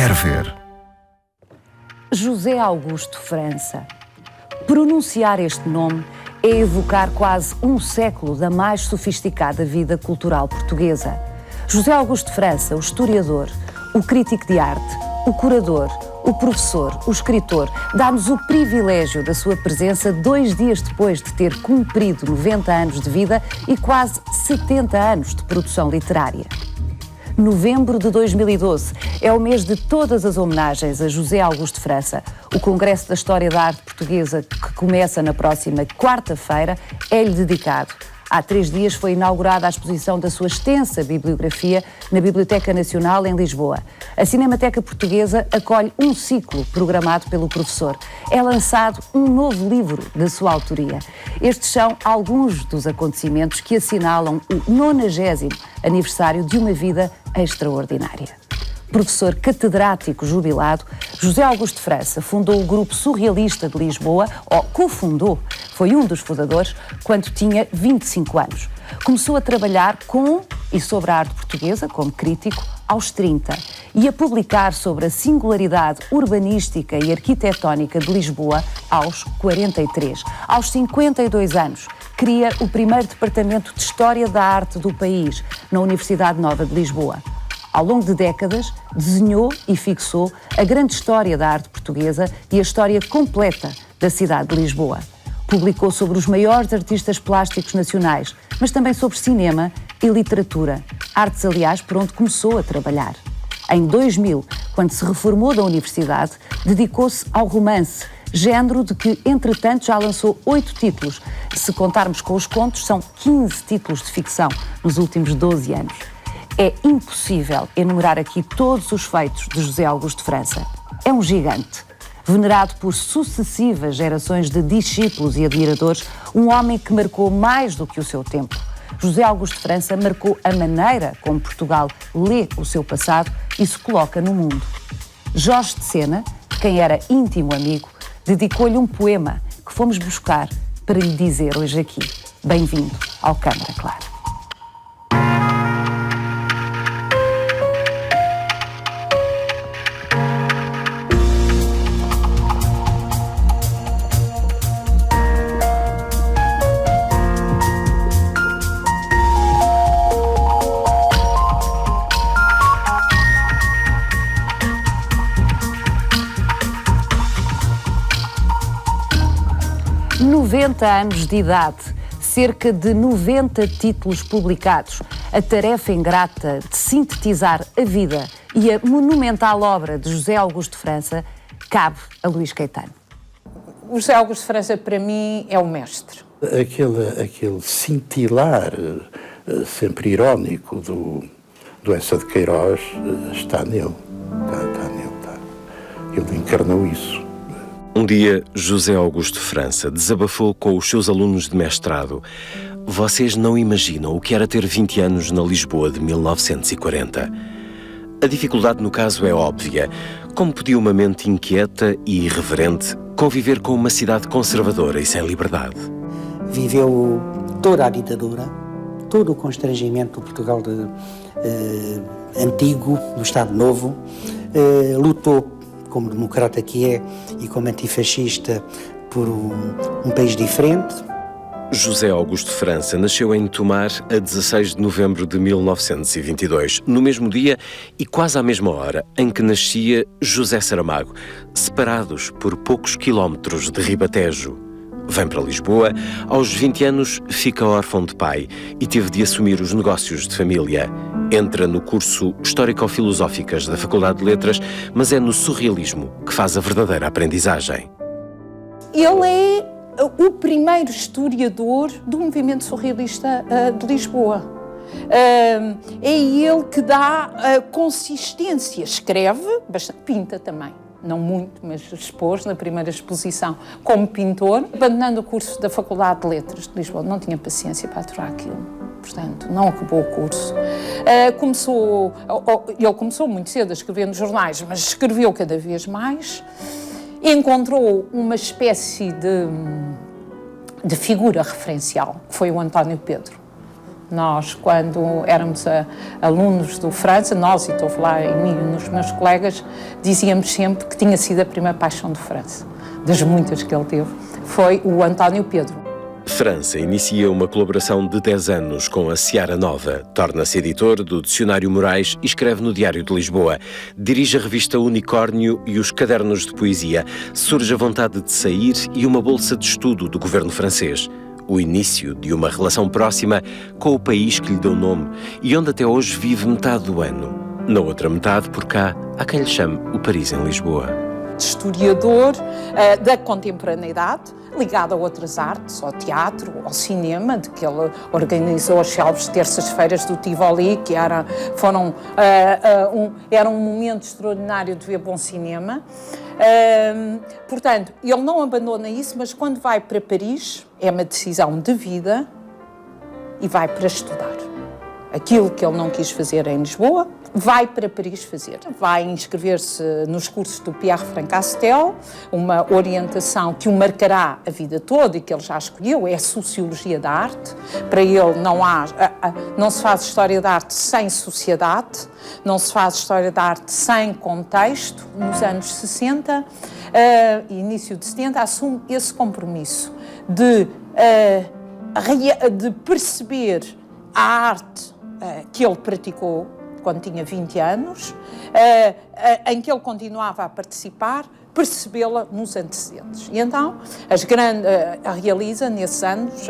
Quer ver? José Augusto França. Pronunciar este nome é evocar quase um século da mais sofisticada vida cultural portuguesa. José Augusto França, o historiador, o crítico de arte, o curador, o professor, o escritor, dá-nos o privilégio da sua presença 2 dias depois de ter cumprido 90 anos de vida e quase 70 anos de produção literária. Novembro de 2012 é o mês de todas as homenagens a José Augusto França. O Congresso da História da Arte Portuguesa, que começa na próxima quarta-feira, é-lhe dedicado. Há 3 dias foi inaugurada a exposição da sua extensa bibliografia na Biblioteca Nacional, em Lisboa. A Cinemateca Portuguesa acolhe um ciclo programado pelo professor. É lançado um novo livro da sua autoria. Estes são alguns dos acontecimentos que assinalam o 90º aniversário de uma vida extraordinária. Professor catedrático jubilado, José Augusto França fundou o Grupo Surrealista de Lisboa, ou cofundou, foi um dos fundadores, quando tinha 25 anos. Começou a trabalhar com e sobre a arte portuguesa, como crítico, aos 30, e a publicar sobre a singularidade urbanística e arquitetónica de Lisboa aos 43. Aos 52 anos, cria o primeiro departamento de História da Arte do país, na Universidade Nova de Lisboa. Ao longo de décadas, desenhou e fixou a grande história da arte portuguesa e a história completa da cidade de Lisboa. Publicou sobre os maiores artistas plásticos nacionais, mas também sobre cinema e literatura, artes, aliás, por onde começou a trabalhar. Em 2000, quando se reformou da universidade, dedicou-se ao romance, género de que, entretanto, já lançou 8 títulos. Se contarmos com os contos, são 15 títulos de ficção nos últimos 12 anos. É impossível enumerar aqui todos os feitos de José Augusto França. É um gigante. Venerado por sucessivas gerações de discípulos e admiradores, um homem que marcou mais do que o seu tempo. José Augusto França marcou a maneira como Portugal lê o seu passado e se coloca no mundo. Jorge de Sena, de quem era íntimo amigo, dedicou-lhe um poema que fomos buscar para lhe dizer hoje aqui. Bem-vindo ao Câmara Clara. Anos de idade, cerca de 90 títulos publicados, a tarefa ingrata de sintetizar a vida e a monumental obra de José Augusto França cabe a Luís Caetano. O José Augusto França, para mim, é o mestre. Aquele cintilar sempre irónico do Eça de Queiroz está nele. Está nele. Ele encarnou isso. Um dia, José Augusto França desabafou com os seus alunos de mestrado. Vocês não imaginam o que era ter 20 anos na Lisboa de 1940. A dificuldade no caso é óbvia. Como podia uma mente inquieta e irreverente conviver com uma cidade conservadora e sem liberdade? Viveu toda a ditadura, todo o constrangimento do Portugal antigo, do Estado Novo, lutou como democrata que é e como antifascista por um país diferente. José Augusto França nasceu em Tomar a 16 de novembro de 1922, no mesmo dia e quase à mesma hora em que nascia José Saramago, separados por poucos quilómetros de Ribatejo. Vem para Lisboa, aos 20 anos fica órfão de pai e teve de assumir os negócios de família. Entra no curso Histórico-Filosóficas da Faculdade de Letras, mas é no surrealismo que faz a verdadeira aprendizagem. Ele é o primeiro historiador do movimento surrealista de Lisboa. É ele que dá consistência, escreve, bastante, pinta também. Não muito, mas expôs na primeira exposição como pintor, abandonando o curso da Faculdade de Letras de Lisboa. Não tinha paciência para aturar aquilo, portanto, não acabou o curso. Ele começou muito cedo a escrever nos jornais, mas escreveu cada vez mais. Encontrou uma espécie de figura referencial, que foi o António Pedro. Nós, quando éramos alunos do França, nós, e estou a falar em mim e nos meus colegas, dizíamos sempre que tinha sido a primeira paixão de França, das muitas que ele teve, foi o António Pedro. França inicia uma colaboração de 10 anos com a Seara Nova, torna-se editor do Dicionário Morais e escreve no Diário de Lisboa. Dirige a revista Unicórnio e os cadernos de poesia. Surge a vontade de sair e uma bolsa de estudo do governo francês. O início de uma relação próxima com o país que lhe deu nome e onde até hoje vive metade do ano. Na outra metade, por cá, há quem lhe chame o Paris em Lisboa. Historiador da contemporaneidade, ligado a outras artes, ao teatro, ao cinema, de que ele organizou as célebres terças-feiras do Tivoli, que era um momento extraordinário de ver bom cinema. Portanto, ele não abandona isso, mas quando vai para Paris, é uma decisão de vida e vai para estudar. Aquilo que ele não quis fazer em Lisboa, vai para Paris fazer. Vai inscrever-se nos cursos do Pierre Francastel, uma orientação que o marcará a vida toda e que ele já escolheu, é a Sociologia da Arte. Para ele não se faz História da Arte sem sociedade, não se faz História da Arte sem contexto. Nos anos 60 e início de 70 assume esse compromisso de perceber a arte que ele praticou quando tinha 20 anos, em que ele continuava a participar, percebê-la nos antecedentes. E então realiza nesses anos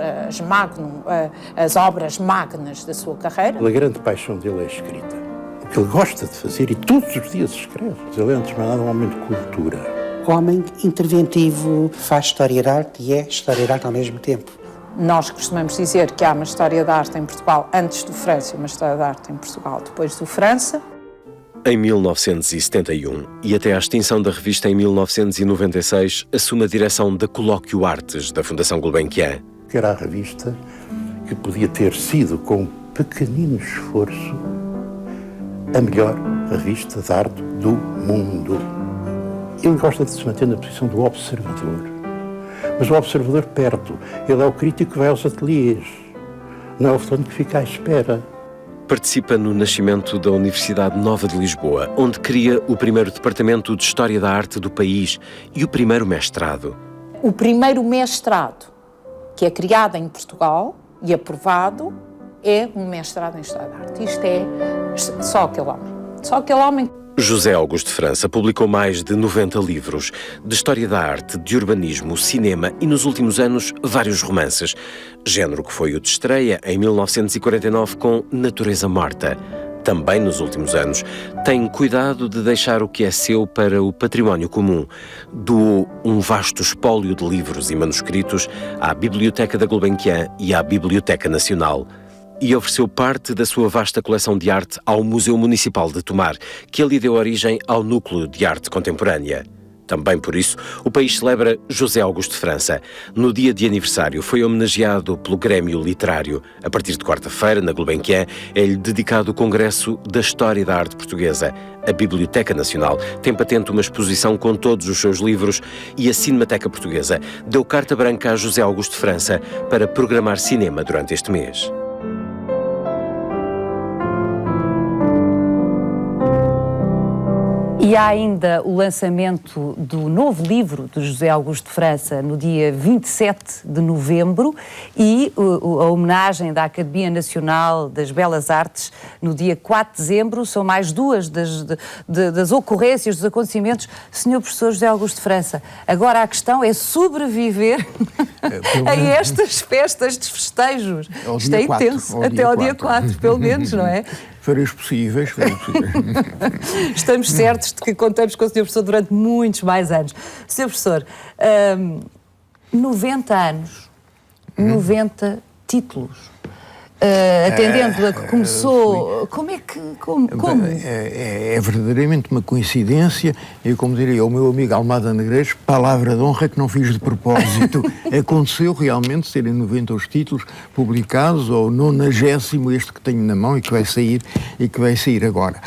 as obras magnas da sua carreira. A grande paixão dele é a escrita. O que ele gosta de fazer e todos os dias escreve. Ele é, antes de mais nada, um homem de cultura. Homem interventivo, faz história de arte e é história de arte ao mesmo tempo. Nós costumamos dizer que há uma história da arte em Portugal antes do França e uma história da arte em Portugal depois do França. Em 1971 e até à extinção da revista em 1996, assume a direção da Colóquio Artes da Fundação Gulbenkian. Que era a revista que podia ter sido, com um pequenino esforço, a melhor revista de arte do mundo. Ele gosta de se manter na posição do observador. Mas o observador perde. Ele é o crítico que vai aos ateliês. Não é o fulano que fica à espera. Participa no nascimento da Universidade Nova de Lisboa, onde cria o primeiro departamento de História da Arte do país e o primeiro mestrado. O primeiro mestrado que é criado em Portugal e aprovado é um mestrado em História da Arte. Isto é só aquele homem. Só aquele homem. José Augusto de França publicou mais de 90 livros de história da arte, de urbanismo, cinema e, nos últimos anos, vários romances. Género que foi o de estreia em 1949 com Natureza Morta. Também, nos últimos anos, tem cuidado de deixar o que é seu para o património comum. Doou um vasto espólio de livros e manuscritos à Biblioteca da Gulbenkian e à Biblioteca Nacional. E ofereceu parte da sua vasta coleção de arte ao Museu Municipal de Tomar, que ali deu origem ao Núcleo de Arte Contemporânea. Também por isso, o país celebra José Augusto de França. No dia de aniversário foi homenageado pelo Grêmio Literário. A partir de quarta-feira, na Gulbenkian, é-lhe dedicado o Congresso da História da Arte Portuguesa. A Biblioteca Nacional tem patente uma exposição com todos os seus livros e a Cinemateca Portuguesa deu carta branca a José Augusto de França para programar cinema durante este mês. E há ainda o lançamento do novo livro de José Augusto de França no dia 27 de novembro e a homenagem da Academia Nacional das Belas Artes no dia 4 de dezembro. São mais duas das ocorrências, dos acontecimentos. Senhor Professor José Augusto de França, agora a questão é sobreviver a estas festas de festejos. Isto é intenso, até ao dia 4, pelo menos, não é? Farei os possíveis. Estamos certos de que contamos com o Sr. Professor durante muitos mais anos. Sr. Professor, 90 anos, 90 títulos. Atendendo a que começou, como é que... Como? É verdadeiramente uma coincidência, e como diria o meu amigo Almada Negreiros, palavra de honra que não fiz de propósito. Aconteceu realmente serem 90 os títulos publicados, ou 90º este que tenho na mão e que vai sair agora.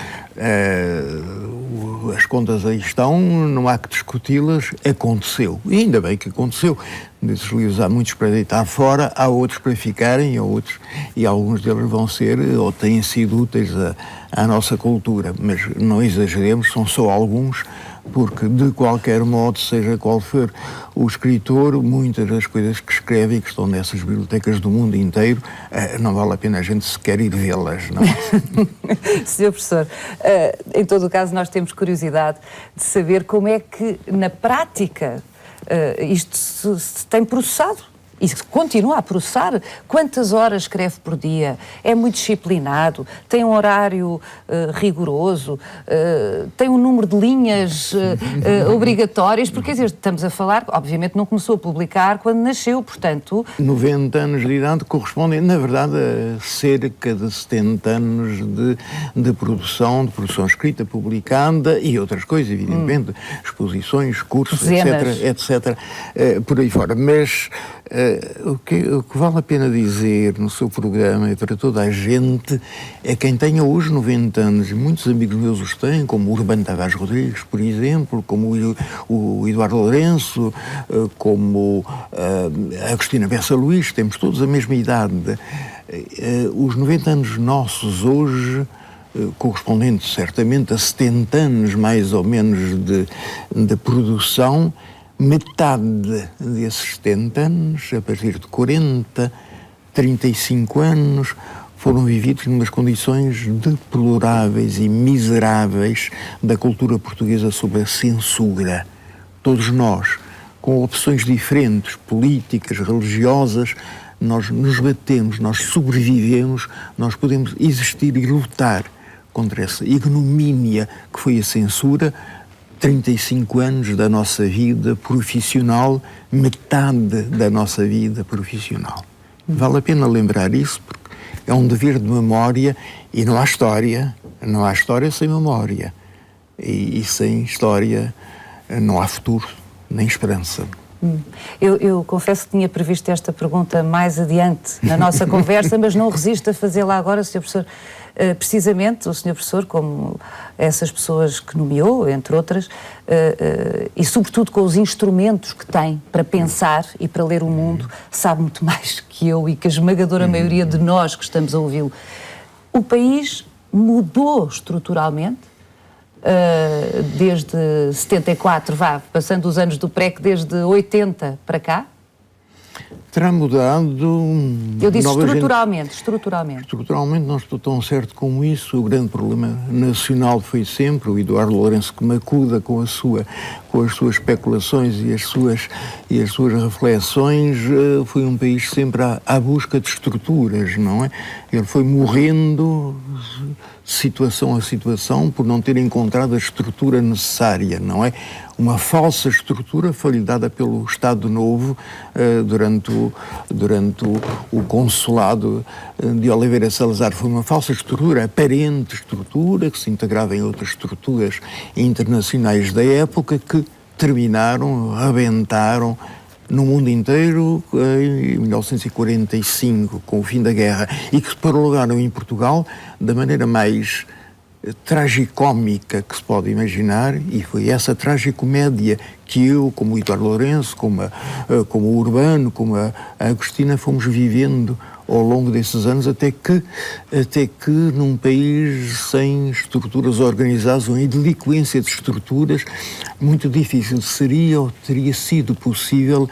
As contas aí estão, não há que discuti-las, aconteceu. E ainda bem que aconteceu. Desses livros há muitos para deitar fora, há outros para ficarem, e alguns deles vão ser ou têm sido úteis à nossa cultura. Mas não exageremos, são só alguns, porque de qualquer modo, seja qual for o escritor, muitas das coisas que escreve e que estão nessas bibliotecas do mundo inteiro, não vale a pena a gente sequer ir vê-las, não é? Sr. Professor, em todo o caso nós temos curiosidade de saber como é que na prática isto se tem processado e se continua a processar. Quantas horas escreve por dia? É muito disciplinado? Tem um horário rigoroso? Tem um número de linhas obrigatórias? Porque, quer dizer, estamos a falar, obviamente não começou a publicar quando nasceu, portanto... 90 anos de idade correspondem, na verdade, a cerca de 70 anos de produção escrita, publicada e outras coisas, evidentemente, exposições, cursos, etc, por aí fora. Mas o que vale a pena dizer no seu programa e para toda a gente é quem tenha hoje 90 anos, e muitos amigos meus os têm, como o Urbano Tavares Rodrigues, por exemplo, como o Eduardo Lourenço, como a Agostina Bessa Luís, temos todos a mesma idade. Os 90 anos nossos hoje, correspondentes certamente a 70 anos mais ou menos de produção, metade desses 70 anos, a partir de 40, 35 anos, foram vividos numas condições deploráveis e miseráveis da cultura portuguesa sob a censura. Todos nós, com opções diferentes, políticas, religiosas, nós nos batemos, nós sobrevivemos, nós podemos existir e lutar contra essa ignomínia que foi a censura. 35 anos da nossa vida profissional, metade da nossa vida profissional. Vale a pena lembrar isso, porque é um dever de memória e não há história sem memória. E sem história não há futuro, nem esperança. Eu confesso que tinha previsto esta pergunta mais adiante na nossa conversa, mas não resisto a fazê-la agora, Sr. Professor. Precisamente, o Sr. Professor, como essas pessoas que nomeou, entre outras, e sobretudo com os instrumentos que tem para pensar e para ler o mundo, sabe muito mais que eu e que a esmagadora maioria de nós que estamos a ouvi-lo. O país mudou estruturalmente, desde 74, passando os anos do PREC, desde 80 para cá? Terá mudado... Eu disse estruturalmente. Estruturalmente não estou tão certo como isso. O grande problema nacional foi sempre o Eduardo Lourenço, que me acuda com as suas especulações e as suas reflexões. Foi um país sempre à busca de estruturas, não é? Ele foi morrendo situação a situação por não ter encontrado a estrutura necessária, não é? Uma falsa estrutura foi-lhe dada pelo Estado Novo durante o consulado de Oliveira Salazar. Foi uma falsa estrutura, aparente estrutura, que se integrava em outras estruturas internacionais da época, que terminaram, rebentaram no mundo inteiro em 1945, com o fim da guerra, e que se prolongaram em Portugal da maneira mais tragicómica que se pode imaginar, e foi essa tragicomédia que eu, como o Eduardo Lourenço, como o Urbano, como a Agostina, fomos vivendo ao longo desses anos, até que num país sem estruturas organizadas, uma delinquência de estruturas, muito difícil seria ou teria sido possível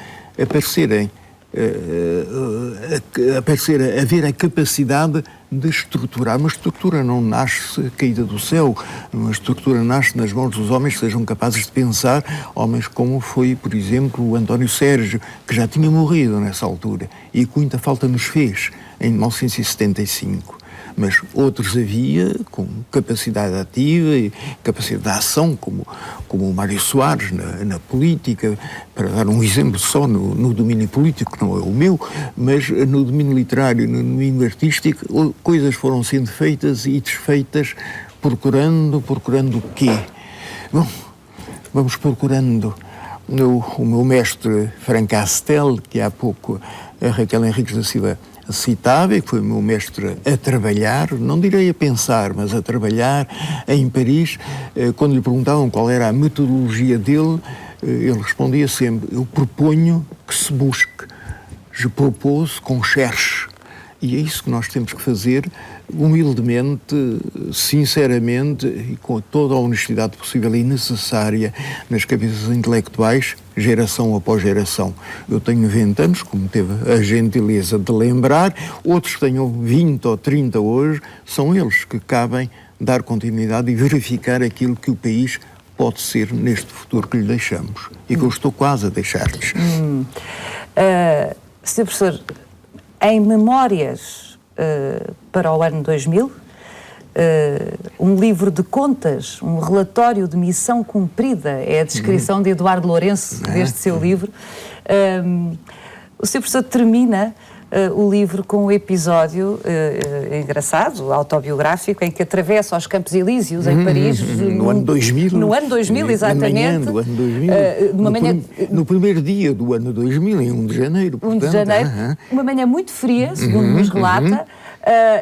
haver a capacidade de estruturar. Uma estrutura não nasce caída do céu, uma estrutura nasce nas mãos dos homens que sejam capazes de pensar, homens como foi, por exemplo, o António Sérgio, que já tinha morrido nessa altura e que muita falta nos fez em 1975. Mas outros havia com capacidade ativa e capacidade de ação, como o Mário Soares na política, para dar um exemplo só no domínio político, que não é o meu, mas no domínio literário, no domínio artístico, coisas foram sendo feitas e desfeitas, procurando o quê? Bom, vamos procurando o meu mestre Frank Castel, que há pouco a Raquel Henriques da Silva citava, e que foi o meu mestre a trabalhar, não direi a pensar, mas a trabalhar em Paris. Quando lhe perguntavam qual era a metodologia dele, ele respondia sempre: eu proponho que se busque. Je propose qu'on cherche. E é isso que nós temos que fazer, humildemente, sinceramente e com toda a honestidade possível e necessária nas cabeças intelectuais, geração após geração. Eu tenho 90 anos, como teve a gentileza de lembrar, outros tenham 20 ou 30 hoje, são eles que cabem dar continuidade e verificar aquilo que o país pode ser neste futuro que lhe deixamos e que eu estou quase a deixar-lhes. Sr. Professor, em Memórias para o ano 2000, um livro de contas, um relatório de missão cumprida, é a descrição de Eduardo Lourenço deste seu livro. O Sr. Professor termina o livro com um episódio engraçado, autobiográfico, em que atravessa os Campos Elíseos, em Paris. No ano 2000. No ano 2000, exatamente. Manhã do ano 2000. No primeiro dia do ano 2000, em 1 de janeiro. 1 de janeiro. Uma manhã muito fria, segundo nos relata,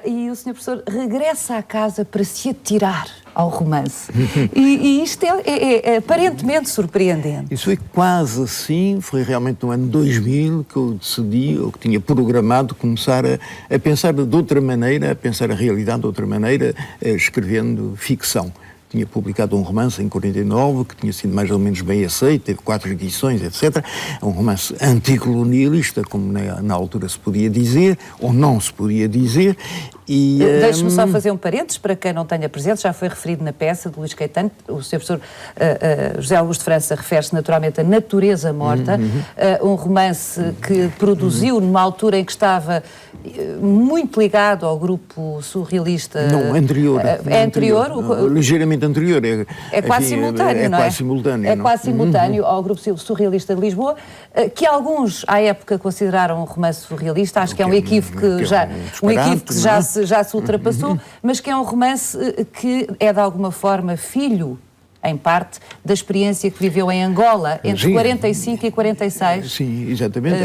e o Sr. Professor regressa à casa para se atirar ao romance. E isto é aparentemente surpreendente. Isso foi quase assim, foi realmente no ano 2000 que eu decidi, ou que tinha programado, começar a pensar de outra maneira, a pensar a realidade de outra maneira, escrevendo ficção. Tinha publicado um romance em 49, que tinha sido mais ou menos bem aceito, teve 4 edições, etc. Um romance anticolonialista, como na altura se podia dizer, ou não se podia dizer. Deixe-me só fazer um parênteses, para quem não tenha presente, já foi referido na peça de Luís Caetano, o Sr. Professor José Augusto França refere-se naturalmente a Natureza Morta, um romance que produziu numa altura em que estava muito ligado ao grupo surrealista. Não, anterior. É anterior? Ligeiramente anterior. É quase simultâneo, não é? É quase simultâneo. É quase simultâneo ao grupo surrealista de Lisboa, que alguns, à época, consideraram um romance surrealista. Acho que é um equívoco que já se ultrapassou, mas que é um romance que é, de alguma forma, filho, em parte, da experiência que viveu em Angola entre 45 e 46. Sim, exatamente.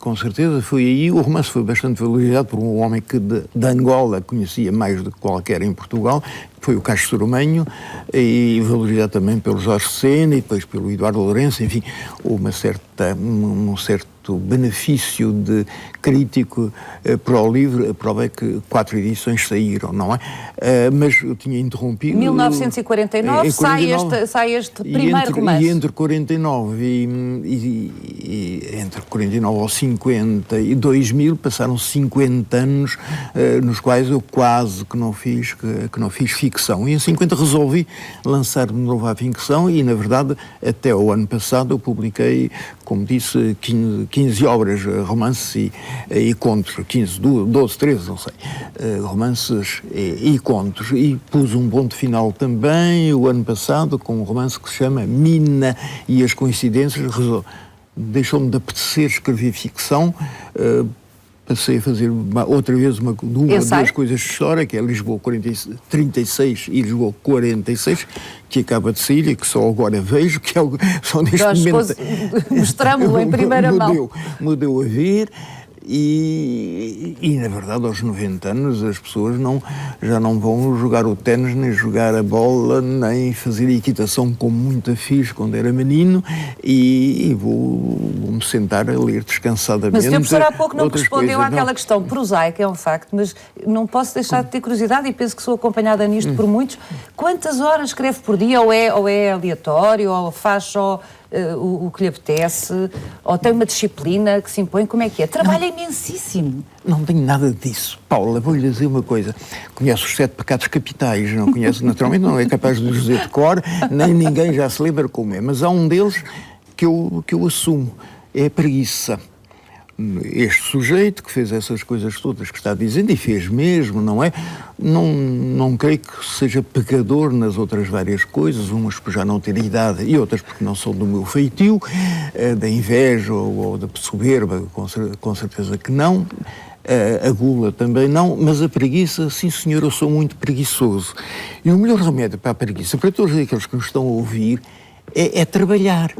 Com certeza foi aí. O romance foi bastante valorizado por um homem que de Angola conhecia mais do que qualquer em Portugal, que foi o Castro Soromenho, e valorizado também pelo Jorge Sena e depois pelo Eduardo Lourenço. Enfim, um certo benefício de crítico para o livro. A prova é que 4 edições saíram, não é? Mas eu tinha interrompido... 1949 sai este primeiro romance. E entre 49 e entre 49 ou 50 e 2000 passaram 50 anos nos quais eu quase que não fiz ficção. E em 50 resolvi lançar de novo a ficção e, na verdade, até o ano passado eu publiquei, como disse, 15 obras, romances e contos, 15, 12, 13, não sei, romances e contos. E pus um ponto final também o ano passado com um romance que se chama Mina e as Coincidências. Deixou-me de apetecer escrever ficção. Passei a fazer outra vez duas coisas de história, que é Lisboa 36 e Lisboa 46, que acaba de sair e que só agora vejo, que é só neste momento... Mostramos-lo em primeira mão. Me deu a ver. E, na verdade, aos 90 anos, as pessoas já não vão jogar o ténis, nem jogar a bola, nem fazer equitação como muito fiz quando era menino, e vou-me sentar a ler descansadamente. Mas o Sr. Professor há pouco não respondeu àquela questão prosaica, é um facto, mas não posso deixar de ter curiosidade, e penso que sou acompanhada nisto por muitos. Quantas horas escreve por dia? Ou é aleatório, ou faz só... o que lhe apetece, ou tem uma disciplina que se impõe, como é que é? Trabalha imensíssimo. Não tenho nada disso. Paula, vou-lhe dizer uma coisa. Conheço os 7 pecados capitais, não conheço, naturalmente, não é capaz de os dizer de cor, nem ninguém já se lembra como é, mas há um deles que eu assumo, é a preguiça. Este sujeito que fez essas coisas todas que está dizendo, e fez mesmo, não é? Não creio que seja pecador nas outras várias coisas, umas por já não ter idade e outras porque não são do meu feitio, da inveja ou da soberba, com certeza que não. A gula também não, mas a preguiça, sim senhor, eu sou muito preguiçoso. E o melhor remédio para a preguiça, para todos aqueles que nos estão a ouvir, é trabalhar.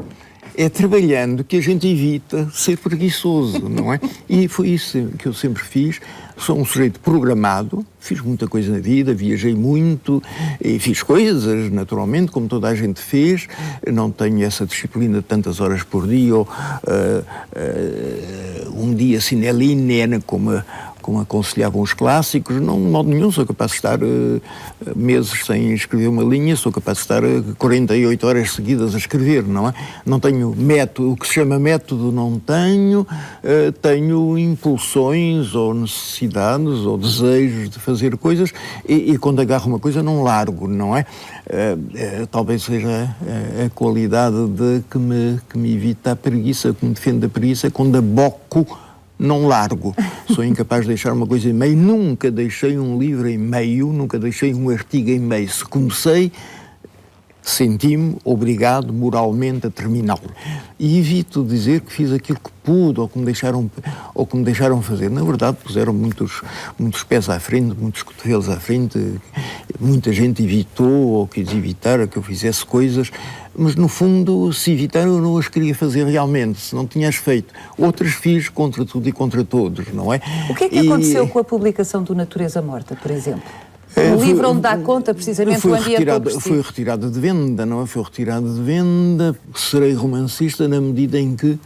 é trabalhando que a gente evita ser preguiçoso, não é? E foi isso que eu sempre fiz. Sou um sujeito programado, fiz muita coisa na vida, viajei muito e fiz coisas, naturalmente, como toda a gente fez. Não tenho essa disciplina de tantas horas por dia, ou um dia sine linea, como aconselhavam os clássicos. Não, de modo nenhum, sou capaz de estar meses sem escrever uma linha, sou capaz de estar 48 horas seguidas a escrever, não é? Não tenho método, o que se chama método não tenho, tenho impulsões ou necessidades ou desejos de fazer coisas e quando agarro uma coisa não largo, não é? Talvez seja a qualidade que me evita a preguiça, que me defende da preguiça, quando aboco não largo. Sou incapaz de deixar uma coisa em meio. Nunca deixei um livro em meio, nunca deixei um artigo em meio. Se comecei, senti-me obrigado moralmente a terminá-lo. E evito dizer que fiz aquilo que pude ou que me deixaram fazer. Na verdade, puseram muitos pés à frente, muitos cotovelos à frente. Muita gente evitou ou quis evitar que eu fizesse coisas, mas no fundo, se evitaram, eu não as queria fazer realmente, se não tinhas feito. Outras fiz contra tudo e contra todos, não é? O que é que aconteceu com a publicação do Natureza Morta, por exemplo? Um livro onde dá conta precisamente do ambiente. Foi retirado de venda, não é? Foi retirado de venda. Serei romancista na medida em que,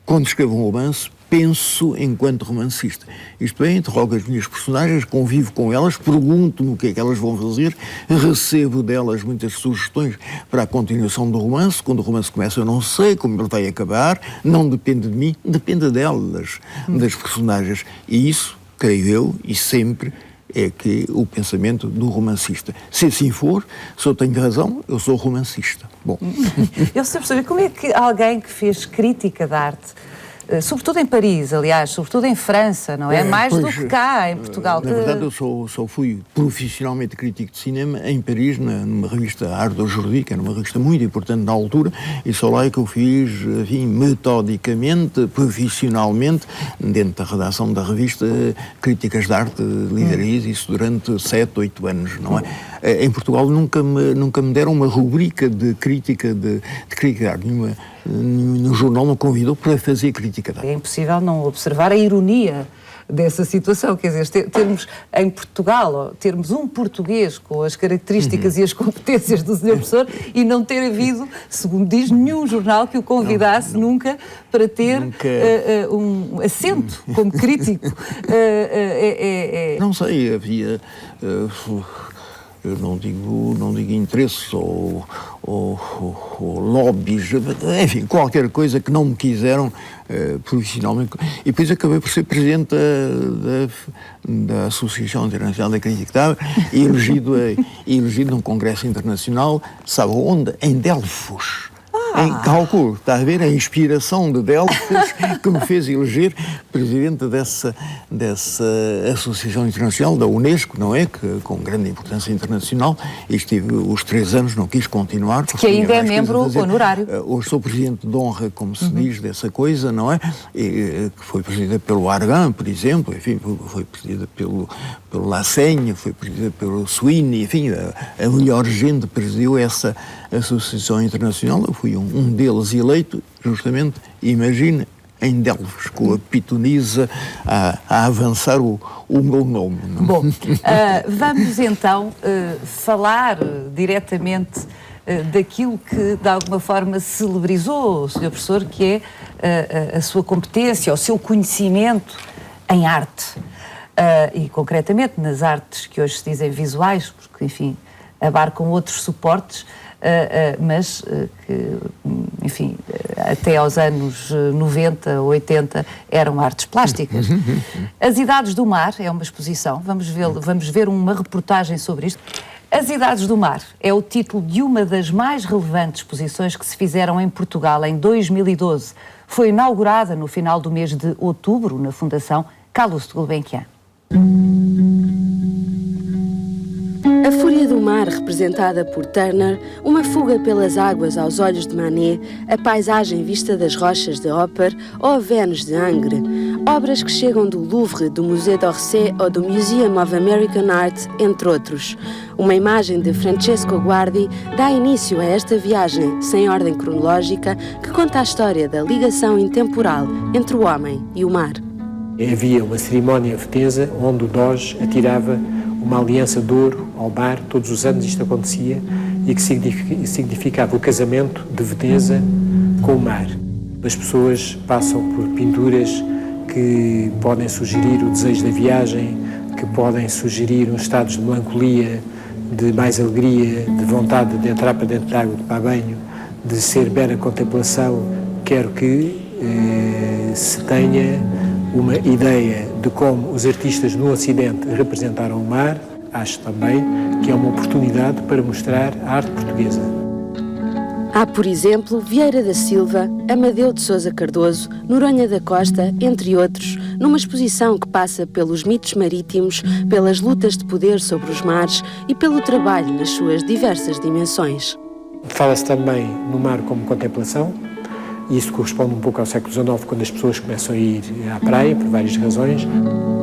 quando escrevo um romance, penso enquanto romancista. Isto é, interrogo as minhas personagens, convivo com elas, pergunto-me o que é que elas vão fazer, recebo delas muitas sugestões para a continuação do romance. Quando o romance começa, eu não sei como ele vai acabar, não depende de mim, depende delas, das personagens. E isso, creio eu, e sempre, é que o pensamento do romancista. Se assim for, se eu tenho razão, eu sou romancista. Bom. Eu sei perceber como é que alguém que fez crítica de arte, sobretudo em Paris, aliás, sobretudo em França, não é? Mais do que cá, em Portugal. Na verdade, eu só fui profissionalmente crítico de cinema em Paris, numa revista Art d'Aujourd'hui, que era uma revista muito importante na altura, e só lá é que eu fiz, enfim, metodicamente, profissionalmente, dentro da redação da revista, críticas de arte, liderei isso durante 7, 8 anos, não é? Em Portugal nunca me deram uma rubrica de crítica de crítica de arte, no jornal me convidou para fazer crítica de arte. É impossível não observar a ironia dessa situação, quer dizer, termos em Portugal, termos um português com as características e as competências do Sr. Professor e não ter havido, segundo diz, nenhum jornal que o convidasse nunca para ter um assento como crítico. Não sei, havia... eu não digo interesses ou lobbies, enfim, qualquer coisa que não me quiseram profissionalmente. E depois acabei por ser presidente da Associação Internacional da Crítica de Arte e elegido num congresso internacional, sabe onde? Em Delfos. Em cálculo, está a ver a inspiração de Delfos que me fez eleger presidente dessa Associação Internacional, da Unesco, não é? Que, com grande importância internacional, e estive os 3 anos, não quis continuar. Que ainda é membro honorário. Hoje sou presidente de honra, como se diz, dessa coisa, não é? Que foi presidida pelo Argan, por exemplo, enfim, foi presidida pelo Lassaigne, foi presidida pelo Sweeney, enfim, a melhor gente presidiu essa Associação Internacional. Eu fui um deles eleito, justamente, imagina, em Delfos, com a pitonisa a avançar o meu nome. Não? Bom, vamos então falar diretamente daquilo que de alguma forma celebrizou o Sr. Professor, que é a sua competência, o seu conhecimento em arte. E concretamente nas artes que hoje se dizem visuais, porque, enfim, abarcam outros suportes, mas que, enfim, até aos anos 90, 80 eram artes plásticas. As Idades do Mar é uma exposição, vamos ver uma reportagem sobre isto. As Idades do Mar é o título de uma das mais relevantes exposições que se fizeram em Portugal em 2012. Foi inaugurada no final do mês de outubro na Fundação Calouste Gulbenkian. A Fúria do Mar, representada por Turner, uma fuga pelas águas aos olhos de Manet, a paisagem vista das rochas de Hopper ou a Vênus de Ingres, Obras que chegam do Louvre, do Musée d'Orsay ou do Museum of American Art, entre outros. Uma imagem de Francesco Guardi dá início a esta viagem, sem ordem cronológica, que conta a história da ligação intemporal entre o homem e o mar. Havia uma cerimónia veneza onde o doge atirava uma aliança de ouro ao mar, todos os anos isto acontecia, e que significava o casamento de Veneza com o mar. As pessoas passam por pinturas que podem sugerir o desejo da viagem, que podem sugerir uns estados de melancolia, de mais alegria, de vontade de entrar para dentro da água, de tomar banho, de ser mera contemplação. Quero que se tenha uma ideia de como os artistas no Ocidente representaram o mar. Acho também que é uma oportunidade para mostrar a arte portuguesa. Há, por exemplo, Vieira da Silva, Amadeu de Sousa Cardoso, Noronha da Costa, entre outros, numa exposição que passa pelos mitos marítimos, pelas lutas de poder sobre os mares e pelo trabalho nas suas diversas dimensões. Fala-se também no mar como contemplação, e isso corresponde um pouco ao século XIX, quando as pessoas começam a ir à praia, por várias razões.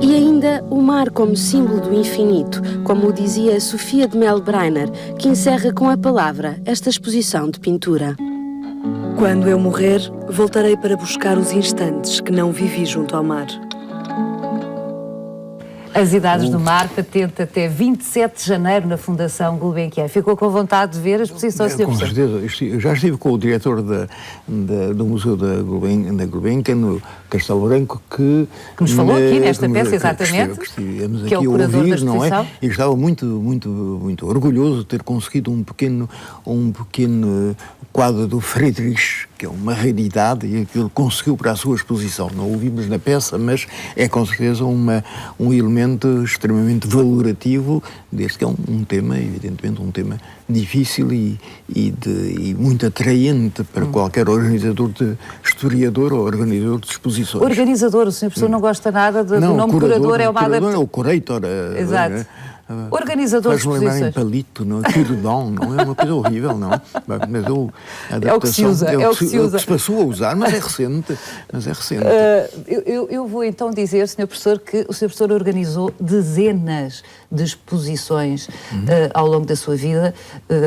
E ainda o mar como símbolo do infinito, como o dizia Sofia de Mel Breiner, que encerra com a palavra esta exposição de pintura. Quando eu morrer, voltarei para buscar os instantes que não vivi junto ao mar. As Idades do Mar, patente até 27 de janeiro na Fundação Gulbenkian. Ficou com vontade de ver a exposição, Sr. Com certeza. Eu já estive com o diretor do Museu da Gulbenkian, no Castelo Branco, que nos falou aqui nesta peça, exatamente, que é o curador da exposição. Não é? E estava muito orgulhoso de ter conseguido um pequeno quadro do Friedrich, que é uma raridade, e aquilo conseguiu para a sua exposição. Não o vimos na peça, mas é com certeza um elemento extremamente valorativo deste que é um tema, evidentemente, um tema difícil e muito atraente para qualquer organizador historiador ou organizador de exposições. Organizador, o Sr. Professor não gosta nada do nome curador, é uma adaptação. É o curator. Exato. Organizador de exposições. Faz-me lembrar em palito, não é? Curdão, não é? Uma coisa horrível, não é? Mas é o que se usa. É o que se passou a usar, mas é recente. Eu vou então dizer, Sr. Professor, que o Sr. Professor organizou dezenas de exposições ao longo da sua vida,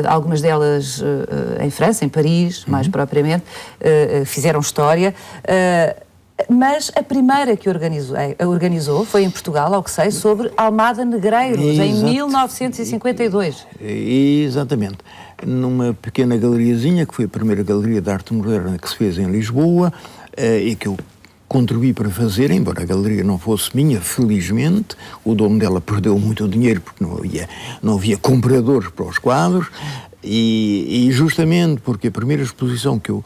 algumas delas em França, em Paris, mais propriamente, fizeram história. Mas a primeira que organizou foi em Portugal, ao que sei, sobre Almada Negreiros, em 1952. Exatamente. Numa pequena galeriazinha, que foi a primeira galeria de arte moderna que se fez em Lisboa, e que eu contribuí para fazer, embora a galeria não fosse minha, felizmente. O dono dela perdeu muito dinheiro porque não havia compradores para os quadros, e justamente porque a primeira exposição que eu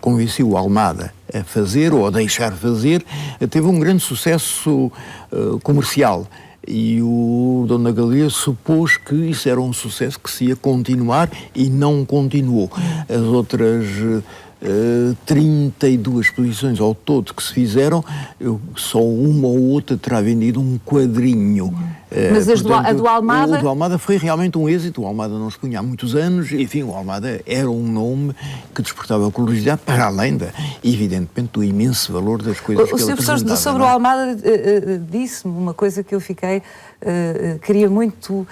convenci o Almada a fazer ou a deixar fazer, teve um grande sucesso comercial. E o dono da galeria supôs que isso era um sucesso que se ia continuar e não continuou. As outras 32 exposições ao todo que se fizeram, só uma ou outra terá vendido um quadrinho. Mas portanto, a do Almada... O do Almada foi realmente um êxito. O Almada não expunha há muitos anos. Enfim, o Almada era um nome que despertava curiosidade, para além, evidentemente, do imenso valor das coisas que ele apresentava. O Sr. Professor, sobre o Almada, disse-me uma coisa que eu fiquei... queria muito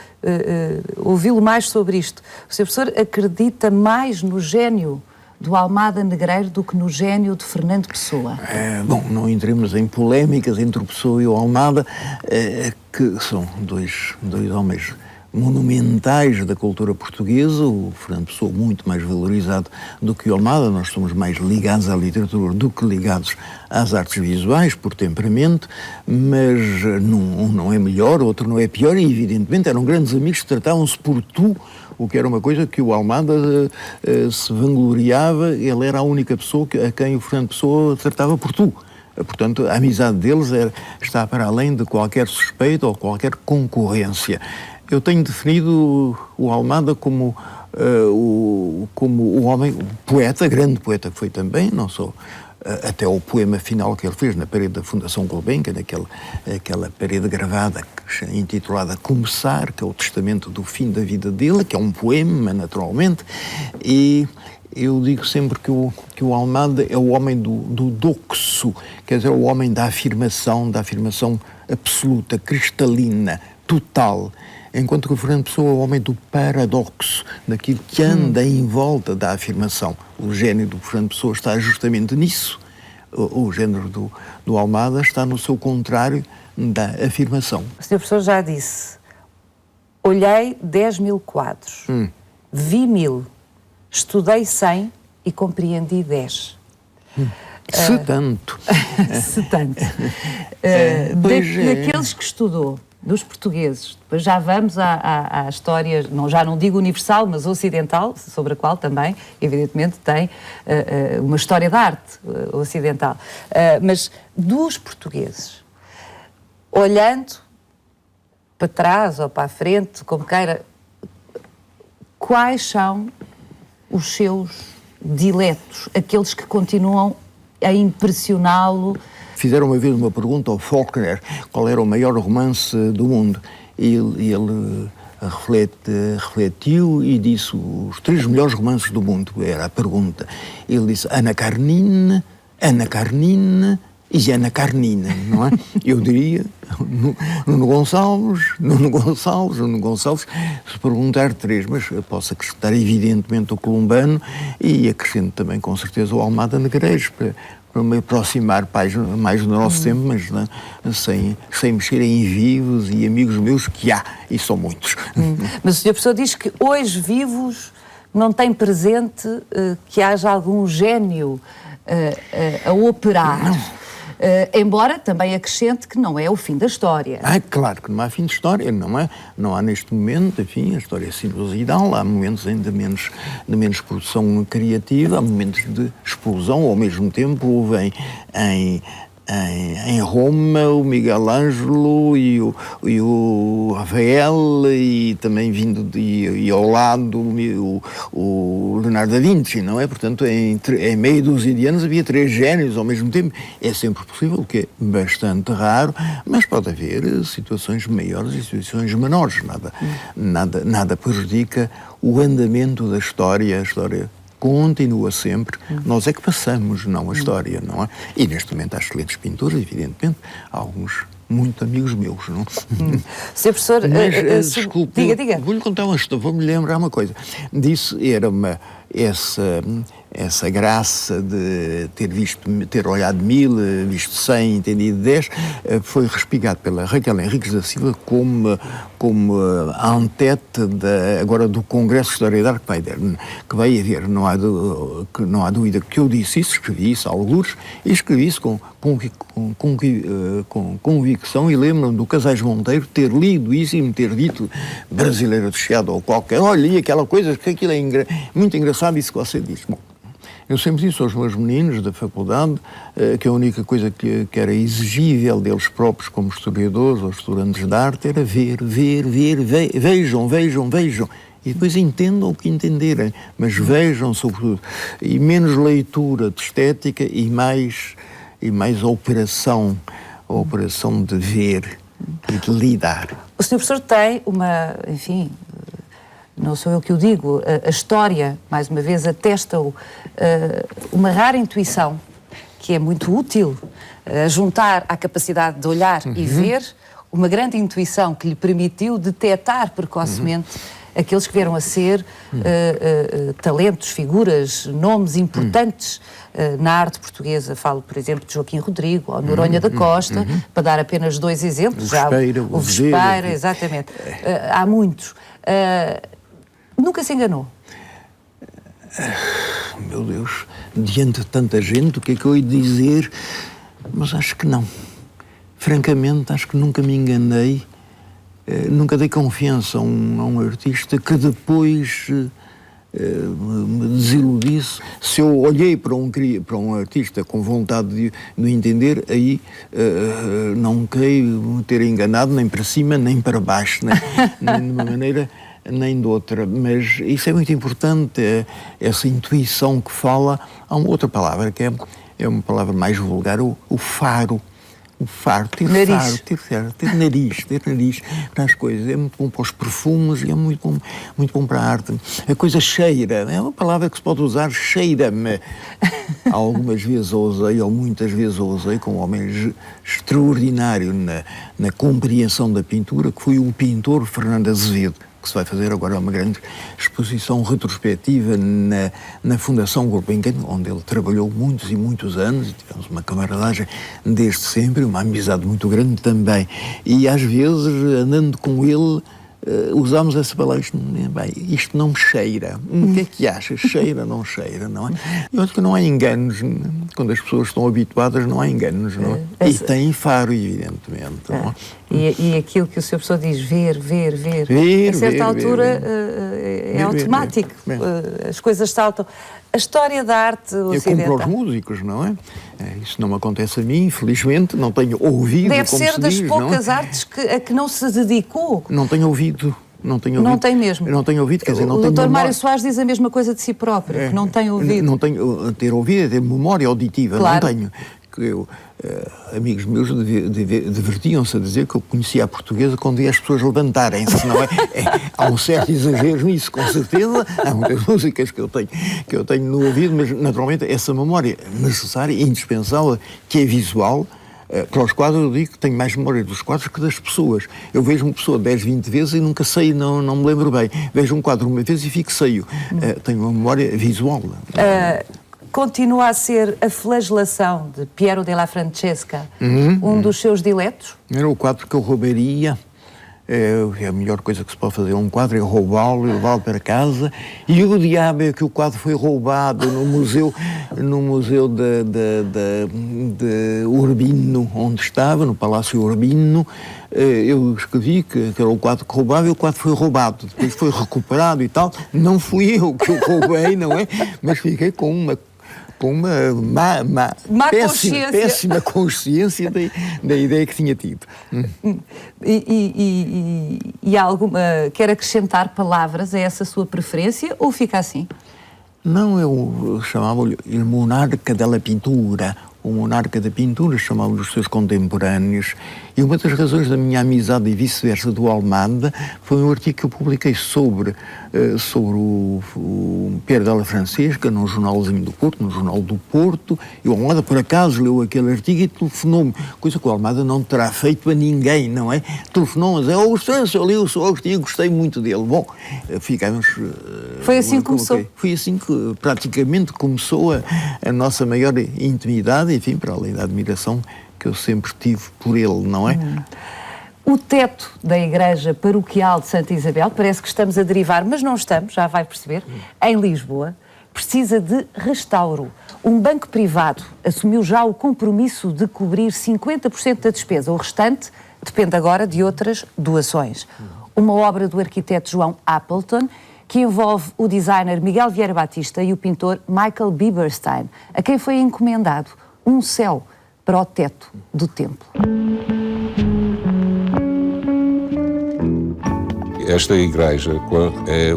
ouvi-lo mais sobre isto. O Sr. Professor acredita mais no gênio do Almada Negreiro do que no gênio de Fernando Pessoa? Bom, não entremos em polémicas entre o Pessoa e o Almada, que são dois homens monumentais da cultura portuguesa. O Fernando Pessoa muito mais valorizado do que o Almada. Nós somos mais ligados à literatura do que ligados às artes visuais, por temperamento, mas um não é melhor, o outro não é pior, e evidentemente eram grandes amigos que tratavam-se por tu, o que era uma coisa que o Almada se vangloriava. Ele era a única pessoa a quem o Fernando Pessoa tratava por tu. Portanto, a amizade deles está para além de qualquer suspeita ou qualquer concorrência. Eu tenho definido o Almada como o homem, o poeta, grande poeta que foi também, não só até o poema final que ele fez na parede da Fundação Gulbenkian, aquela parede gravada intitulada Começar, que é o testamento do fim da vida dele, que é um poema, naturalmente, e eu digo sempre que o que o Almada é o homem do doxo, quer dizer, o homem da afirmação absoluta, cristalina, total. Enquanto que o Fernando Pessoa é o homem do paradoxo, daquilo que anda em volta da afirmação. O gênio do Fernando Pessoa está justamente nisso. O género do Almada está no seu contrário da afirmação. O Sr. Professor já disse, olhei 10.000 quadros, vi 1.000, estudei 100 e compreendi 10. Se tanto. Se tanto. Daqueles que estudou, dos portugueses, depois já vamos à história, já não digo universal, mas ocidental, sobre a qual também, evidentemente, tem uma história da arte ocidental. Mas dos portugueses, olhando para trás ou para a frente, como queira, quais são os seus diletos, aqueles que continuam a impressioná-lo? Fizeram uma vez uma pergunta ao Faulkner qual era o maior romance do mundo. E ele refletiu e disse os 3 melhores romances do mundo, era a pergunta. Ele disse Ana Karenina e Ana Karenina, não é? Eu diria Nuno Gonçalves, se perguntar 3, mas posso acrescentar evidentemente o Columbano e acrescento também com certeza o Almada Negreiros, para me aproximar mais do nosso tempo, mas não, sem mexer em vivos e amigos meus que há, e são muitos. Mas o Sr. Professor diz que hoje vivos não tem presente que haja algum gênio a operar. Embora também acrescente que não é o fim da história. Claro que não há fim de história, não é? Não há neste momento, enfim, a história é sinuosidal, há momentos ainda de menos produção criativa, há momentos de explosão, ao mesmo tempo houve em Roma o Miguel Ângelo e o Rafael e também e ao lado o Leonardo da Vinci, não é? Portanto, em meia dúzia de anos havia 3 génios ao mesmo tempo. É sempre possível, o que é bastante raro, mas pode haver situações maiores e situações menores. Nada prejudica o andamento da história. A história continua sempre, nós é que passamos, não a história, não é? E neste momento há excelentes pintores, evidentemente, há alguns muito amigos meus, não? Sr. Professor, desculpe, diga. Vou-lhe contar uma história, vou-me lembrar uma coisa. Era essa graça de ter olhado 1.000, visto 100, entendido 10, foi respigado pela Raquel Henriques da Silva como a antete agora do Congresso de História da Arte que vai haver. Não há dúvida que eu disse isso, escrevi isso a algures, e escrevi isso com convicção, e lembro-me do Casais Monteiro ter lido isso e me ter dito, brasileiro do Chiado ou qualquer, olha, e aquela coisa, que aquilo é muito engraçado, isso que você disse. Bom, eu sempre disse aos meus meninos da faculdade que a única coisa que era exigível deles próprios como historiadores ou estudantes de arte era ver, vejam. E depois entendam o que entenderem, mas vejam sobretudo. E menos leitura de estética e mais a operação de ver e de lidar. O Sr. Professor tem enfim, não sou eu que o digo, a história, mais uma vez, atesta-o, uma rara intuição, que é muito útil, juntar à capacidade de olhar e ver, uma grande intuição que lhe permitiu detectar precocemente aqueles que vieram a ser talentos, figuras, nomes importantes na arte portuguesa. Falo, por exemplo, de Joaquim Rodrigo ou Noronha da Costa, para dar apenas 2 exemplos. O Vespeira, exatamente. Há muitos. Nunca se enganou? Meu Deus, diante de tanta gente, o que é que eu ia dizer? Mas acho que não. Francamente, acho que nunca me enganei. Nunca dei confiança a um artista que depois me desiludisse. Se eu olhei para um artista com vontade de o entender, aí não creio me ter enganado nem para cima nem para baixo, nem de uma maneira nem de outra. Mas isso é muito importante, essa intuição que fala. Há uma outra palavra que é uma palavra mais vulgar, o faro. O faro, ter nariz para as coisas. É muito bom para os perfumes e é muito bom para a arte. A coisa cheira, é uma palavra que se pode usar, cheira-me. Algumas vezes ousei, ou muitas vezes ousei, com um homem extraordinário na compreensão da pintura, que foi o pintor Fernando Azevedo, que se vai fazer agora uma grande exposição retrospectiva na Fundação Gulbenkian, onde ele trabalhou muitos e muitos anos, e tivemos uma camaradagem desde sempre, uma amizade muito grande também. E às vezes, andando com ele, usámos essa palavra, isto não me cheira. O que é que achas? Cheira, não é? Eu acho que não há enganos. Quando as pessoas estão habituadas, não há enganos, não é? E tem faro, evidentemente. Não é? E aquilo que o Sr. Professor diz, ver. A certa altura é automático. As coisas saltam. A história da arte ocidental. Como para os músicos, não é? Isso não me acontece a mim, infelizmente, não tenho ouvido. Deve ser das poucas artes a que não se dedicou. Não tenho ouvido. Não tem mesmo. Não tenho ouvido, quer dizer, não tenho. O Dr. Mário Soares diz a mesma coisa de si próprio, que não tem ouvido. Não tenho ter ouvido, é ter memória auditiva, claro. Não tenho. Amigos meus divertiam-se a dizer que eu conhecia a portuguesa quando via as pessoas levantarem-se, não é? Há um certo exagero nisso, com certeza. Há muitas músicas que eu tenho no ouvido, mas naturalmente essa memória necessária e indispensável, que é visual. Para os quadros eu digo que tenho mais memória dos quadros que das pessoas. Eu vejo uma pessoa 10, 20 vezes e nunca sei, não me lembro bem. Vejo um quadro uma vez e fixei-o. Tenho uma memória visual. Continua a ser a flagelação de Piero della Francesca um dos seus diletos? Era o quadro que eu roubaria. A melhor coisa que se pode fazer a um quadro é roubá-lo e levá-lo para casa. E o diabo é que o quadro foi roubado no museu de Urbino, onde estava, no Palácio Urbino. Eu escrevi que era o quadro que roubava e o quadro foi roubado. Depois foi recuperado e tal. Não fui eu que o roubei, não é? Mas fiquei com uma péssima consciência da ideia que tinha tido. E há alguma... Quer acrescentar palavras a essa sua preferência ou fica assim? Não, eu chamava-lhe o monarca della pintura. O monarca da pintura, chamava-lhe os seus contemporâneos. E uma das razões da minha amizade e vice-versa do Almada foi um artigo que eu publiquei sobre o Piero della Francesca, num jornalzinho do Porto, no Jornal do Porto. E o Almada, por acaso, leu aquele artigo e telefonou-me, coisa que o Almada não terá feito a ninguém, não é? Telefonou-me a dizer, Augusto França, eu li o seu artigo, gostei muito dele. Bom, ficámos... Foi assim que começou? Foi assim que praticamente começou a nossa maior intimidade, enfim, para além da admiração que eu sempre tive por ele, não é? O teto da Igreja Paroquial de Santa Isabel, parece que estamos a derivar, mas não estamos, já vai perceber, em Lisboa, precisa de restauro. Um banco privado assumiu já o compromisso de cobrir 50% da despesa. O restante depende agora de outras doações. Uma obra do arquiteto João Appleton, que envolve o designer Miguel Vieira Batista e o pintor Michael Bieberstein, a quem foi encomendado um céu para o teto do templo. Esta igreja é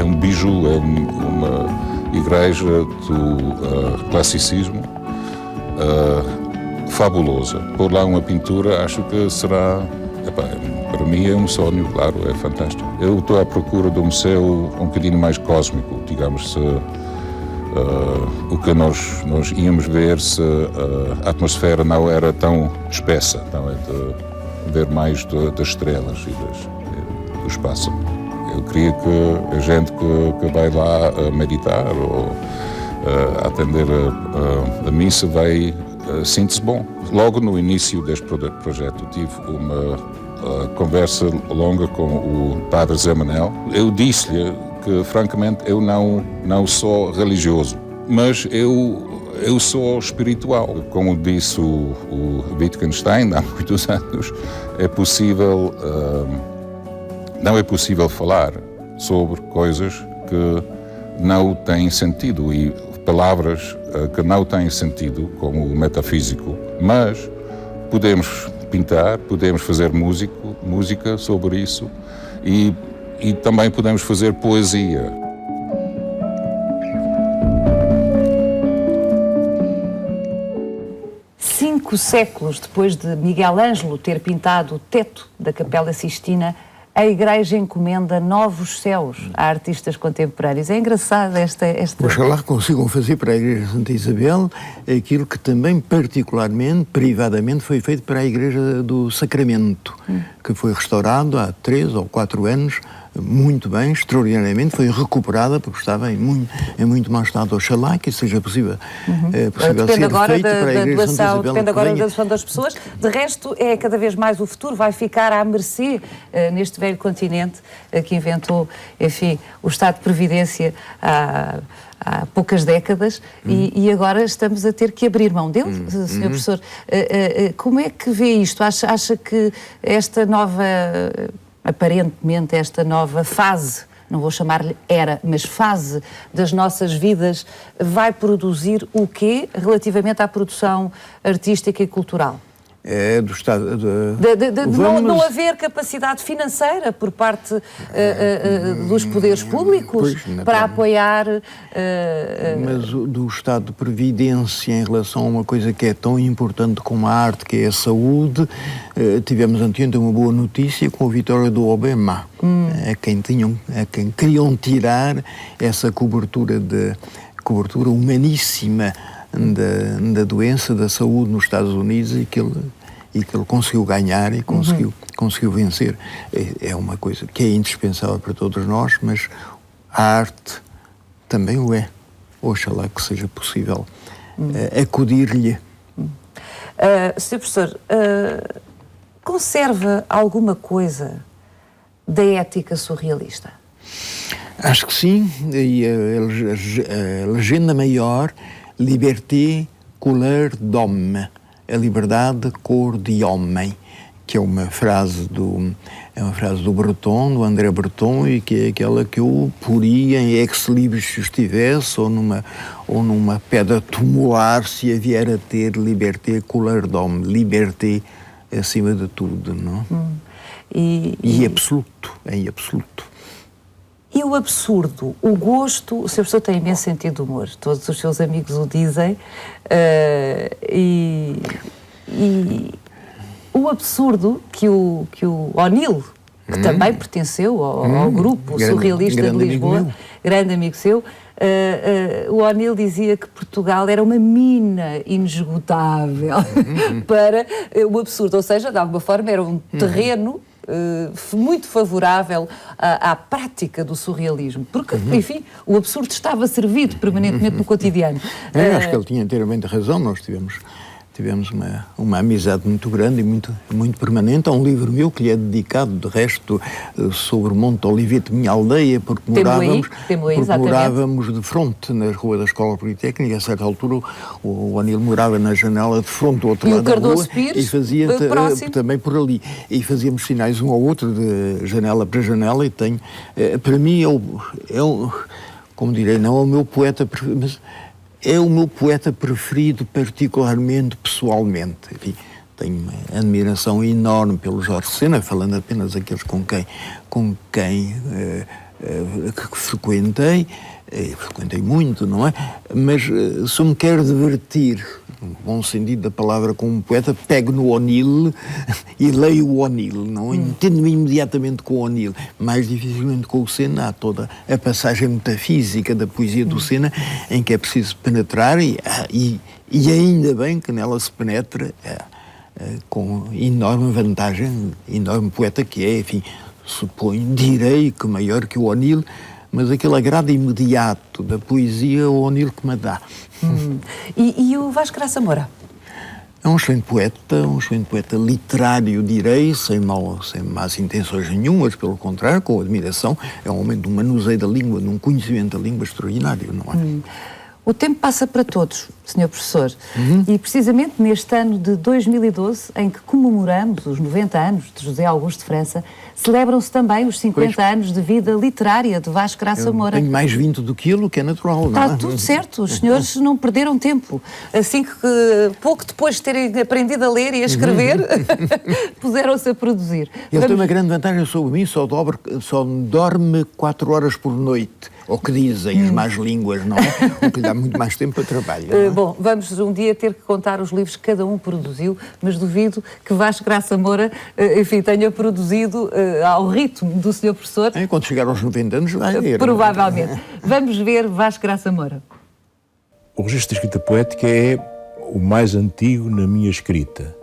um biju, é uma igreja do classicismo fabulosa. Por lá uma pintura, acho que será... para mim é um sonho, claro, é fantástico. Eu estou à procura de um céu um bocadinho mais cósmico, digamos, o que nós íamos ver se a atmosfera não era tão espessa, não é? De ver mais das estrelas e do espaço. Eu queria que a gente que vai lá meditar ou atender a missa vai sinta-se bom. Logo no início deste projeto tive uma conversa longa com o padre Zé Manel. Eu disse-lhe que, francamente, eu não sou religioso, mas eu sou espiritual. Como disse o Wittgenstein há muitos anos, não é possível falar sobre coisas que não têm sentido e palavras que não têm sentido, como o metafísico, mas podemos pintar, podemos fazer música sobre isso e também podemos fazer poesia. 5 séculos depois de Miguel Ângelo ter pintado o teto da Capela Sistina, a Igreja encomenda novos céus a artistas contemporâneos. É engraçado esta... Oxalá consigam fazer para a Igreja de Santa Isabel aquilo que também particularmente, privadamente, foi feito para a Igreja do Sacramento, que foi restaurado há 3 ou 4 anos, muito bem, extraordinariamente, foi recuperada porque estava em muito mau estado. Oxalá que isso seja possível, depende ser agora feito para a Igreja de Santa Isabel. Depende agora da doação das pessoas. De resto, é cada vez mais o futuro, vai ficar à mercê neste velho continente que inventou, enfim, o Estado de Previdência há poucas décadas e agora estamos a ter que abrir mão dele, Sr. Professor. Como é que vê isto? Acha que esta nova... aparentemente esta nova fase, não vou chamar-lhe era, mas fase das nossas vidas, vai produzir o quê relativamente à produção artística e cultural? É do Estado... não haver capacidade financeira por parte dos poderes públicos para apoiar... Mas do Estado de Previdência em relação a uma coisa que é tão importante como a arte, que é a saúde, tivemos anteontem uma boa notícia com a vitória do Obama, a quem queriam tirar essa cobertura humaníssima da doença, da saúde nos Estados Unidos e que ele conseguiu ganhar e conseguiu vencer. É uma coisa que é indispensável para todos nós, mas a arte também o é. Oxalá que seja possível acudir-lhe. Sr. Professor, conserva alguma coisa da ética surrealista? Acho que sim, e a legenda maior, Liberté couleur d'homme, a liberdade cor de homem, que é uma frase do Breton, do André Breton, e que é aquela que eu poria em ex libris se estivesse, ou numa pedra tumular se a vier a ter liberté couleur d'homme, liberté acima de tudo, não? E absoluto, em absoluto. E o absurdo, o gosto, o Sr. Professor tem imenso sentido de humor, todos os seus amigos o dizem, e o absurdo que o O'Neill, que também pertenceu ao grupo surrealista de Lisboa, grande amigo seu, o O'Neill dizia que Portugal era uma mina inesgotável para o absurdo, ou seja, de alguma forma era um terreno muito favorável à prática do surrealismo, porque, enfim, o absurdo estava servido permanentemente no cotidiano. Acho que ele tinha inteiramente razão, nós tivemos uma amizade muito grande e muito permanente. Há um livro meu que lhe é dedicado, de resto, sobre Monte Olivete, minha aldeia, porque morávamos de fronte na rua da Escola Politécnica. A certa altura o O'Neill morava na janela de fronte do outro lado da rua e fazia também por ali. E fazíamos sinais um ao outro de janela para janela e tenho... para mim como direi, não é o meu poeta preferido, mas é o meu poeta preferido, particularmente pessoalmente. Enfim, tenho uma admiração enorme pelo Jorge Sena, falando apenas aqueles com quem frequentei muito, não é? Mas se eu me quero divertir, no bom sentido da palavra, com um poeta, pego no O'Neill e leio o O'Neill, não entendo-me imediatamente com o O'Neill, mais dificilmente com o Sena. Há toda a passagem metafísica da poesia do Sena em que é preciso penetrar e ainda bem que nela se penetra com enorme vantagem, enorme poeta que é, enfim, suponho, direi que maior que o O'Neill, mas aquele agrado imediato da poesia, o O'Neill que me dá. E o Vasco Graça Moura? É um excelente poeta literário, direi, sem más intenções nenhumas, pelo contrário, com admiração. É um homem de um manuseio da língua, de um conhecimento da língua extraordinário, não é? O tempo passa para todos, Sr. Professor, e precisamente neste ano de 2012, em que comemoramos os 90 anos de José Augusto de França, celebram-se também os 50 anos de vida literária de Vasco Graça Moura. Tenho mais 20 do que ele, que é natural, não é? Está tudo certo, os senhores não perderam tempo. Assim que, pouco depois de terem aprendido a ler e a escrever, puseram-se a produzir. Ele tem uma grande vantagem sobre mim, só dorme 4 horas por noite. ou que dizem as más línguas, não é? O que lhe dá muito mais tempo para trabalho. Bom, vamos um dia ter que contar os livros que cada um produziu, mas duvido que Vasco Graça Moura, enfim, tenha produzido ao ritmo do Sr. Professor. Quando chegar aos 90 anos vai ler. Provavelmente. Vamos ver Vasco Graça Moura. O registro de escrita poética é o mais antigo na minha escrita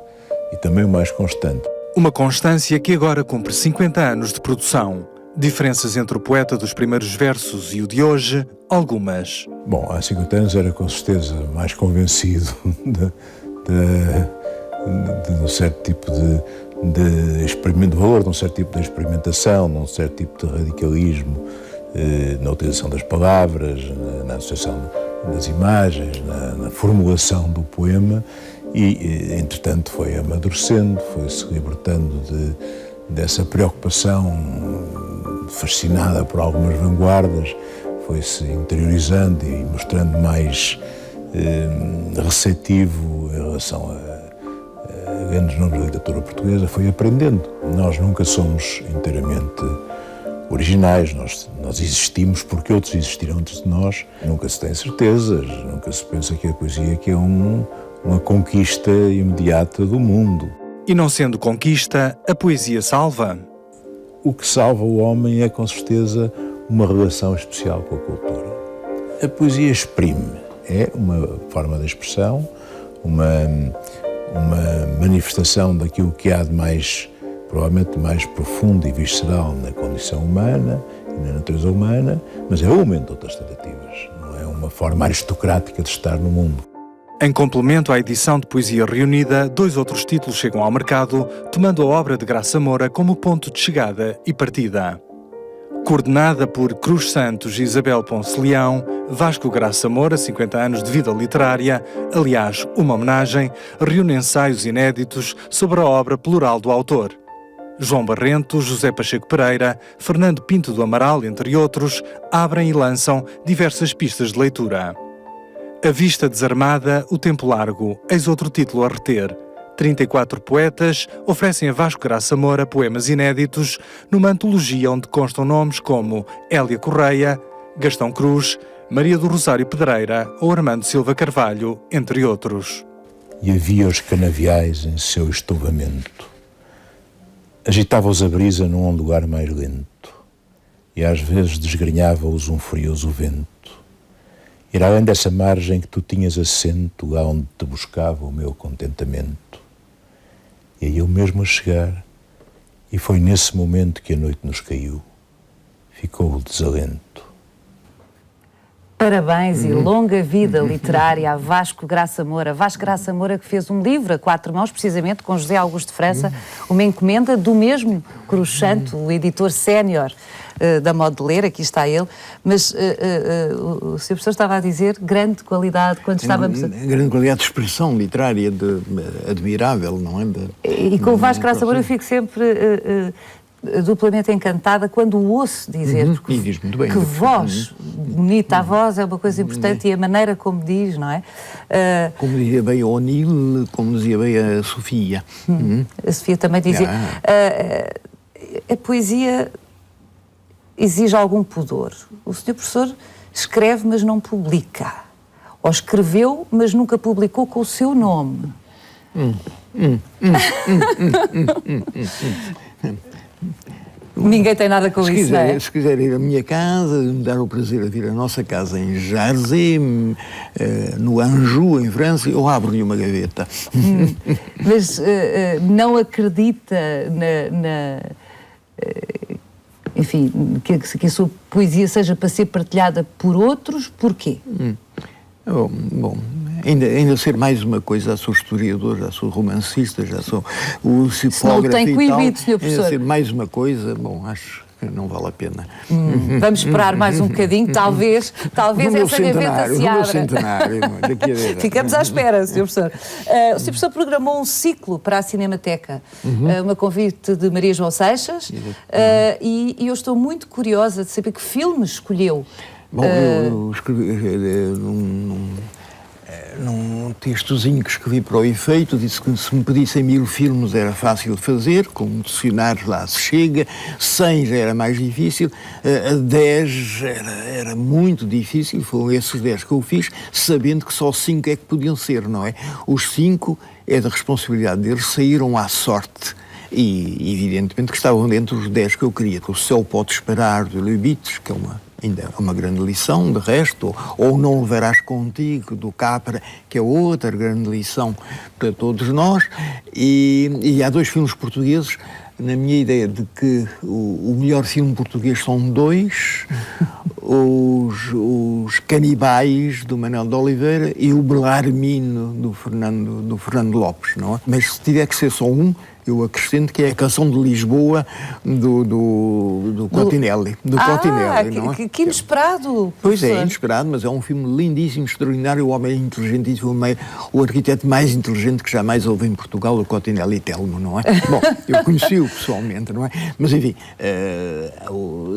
e também o mais constante. Uma constância que agora cumpre 50 anos de produção. Diferenças entre o poeta dos primeiros versos e o de hoje, algumas. Bom, há 50 anos era com certeza mais convencido de um certo tipo de experimento, de valor de um certo tipo de experimentação, de um certo tipo de radicalismo na utilização das palavras, na associação das imagens, na formulação do poema e, entretanto, foi amadurecendo, foi-se libertando dessa preocupação fascinada por algumas vanguardas, foi-se interiorizando e mostrando mais receptivo em relação a grandes nomes da literatura portuguesa, foi aprendendo. Nós nunca somos inteiramente originais, nós existimos porque outros existiram antes de nós. Nunca se tem certezas, nunca se pensa que a poesia que é uma conquista imediata do mundo. E não sendo conquista, a poesia salva? O que salva o homem é, com certeza, uma relação especial com a cultura. A poesia exprime, é uma forma de expressão, uma manifestação daquilo que há de mais, provavelmente mais profundo e visceral na condição humana e na natureza humana, mas é uma entre outras tentativas, não é uma forma aristocrática de estar no mundo. Em complemento à edição de Poesia Reunida, 2 outros títulos chegam ao mercado, tomando a obra de Graça Moura como ponto de chegada e partida. Coordenada por Cruz Santos e Isabel Ponce Leão, Vasco Graça Moura, 50 anos de vida literária, aliás, uma homenagem, reúne ensaios inéditos sobre a obra plural do autor. João Barrento, José Pacheco Pereira, Fernando Pinto do Amaral, entre outros, abrem e lançam diversas pistas de leitura. A Vista Desarmada, O Tempo Largo, eis outro título a reter. 34 poetas oferecem a Vasco Graça Moura poemas inéditos numa antologia onde constam nomes como Hélia Correia, Gastão Cruz, Maria do Rosário Pedreira ou Armando Silva Carvalho, entre outros. E havia os canaviais em seu estovamento. Agitava-os a brisa num lugar mais lento e às vezes desgrenhava-os um furioso vento. Era além dessa margem que tu tinhas assento, lá onde te buscava o meu contentamento. E aí eu mesmo a chegar, e foi nesse momento que a noite nos caiu. Ficou o desalento. Parabéns e longa vida literária a Vasco Graça Moura. Vasco Graça Moura que fez um livro a 4 mãos, precisamente com José Augusto de França, uma encomenda do mesmo Cruz Santo, o editor sénior da Modeleira, aqui está ele, mas o Sr. Professor estava a dizer grande qualidade quando estávamos... Grande qualidade de expressão literária, admirável, não é? E com o Vasco Graça Moura eu fico sempre... duplamente encantada quando o ouço dizer, porque e diz muito bem, que voz bonita, a voz é uma coisa importante e a maneira como diz, não é? Como dizia bem a O'Neill, como dizia bem a Sofia. A Sofia também dizia. A poesia exige algum pudor. O Sr. Professor escreve, mas não publica. Ou escreveu, mas nunca publicou com o seu nome. Ninguém tem nada com isso, não é? Se quiser ir à minha casa, me dar o prazer de vir à nossa casa em Jersey, no Anjou, em França, eu abro-lhe uma gaveta. Mas não acredita enfim, que a sua poesia seja para ser partilhada por outros, porquê? Bom, ainda ser mais uma coisa, já sou historiador, já sou romancista, já sou o psicógrafo tem coibido, Sr. Professor. Ainda ser mais uma coisa, bom, acho que não vale a pena. Vamos esperar mais um bocadinho, talvez essa gaveta se abra. Centenário, daqui a 10 anos. Ficamos à espera, Sr. Professor. O Sr. Professor programou um ciclo para a Cinemateca, uma convite de Maria João Seixas, e eu estou muito curiosa de saber que filme escolheu. Bom, eu escrevi num textozinho que escrevi para o efeito, disse que se me pedissem 1000 filmes era fácil de fazer, com um dicionário lá se chega, 100 já era mais difícil, 10 era muito difícil, foram esses 10 que eu fiz, sabendo que só 5 é que podiam ser, não é? Os 5 é da responsabilidade deles, saíram à sorte. E evidentemente que estavam dentro dos 10 que eu queria, que o Céu Pode Esperar, de Leibniz, que ainda é uma grande lição, de resto, ou Não Levarás Contigo, do Capra, que é outra grande lição para todos nós, e há 2 filmes portugueses, na minha ideia de que o melhor filme português são 2, os Canibais, do Manuel de Oliveira, e o Belarmino, do Fernando Lopes, não é? Mas se tiver que ser só um, eu acrescento que é a Canção de Lisboa do Cottinelli. Cottinelli, não é? Que inesperado! Pois é, inesperado, mas é um filme lindíssimo, extraordinário. O homem é inteligentíssimo, o arquiteto mais inteligente que jamais houve em Portugal, o Cottinelli Telmo, não é? Bom, eu conheci-o pessoalmente, não é? Mas enfim,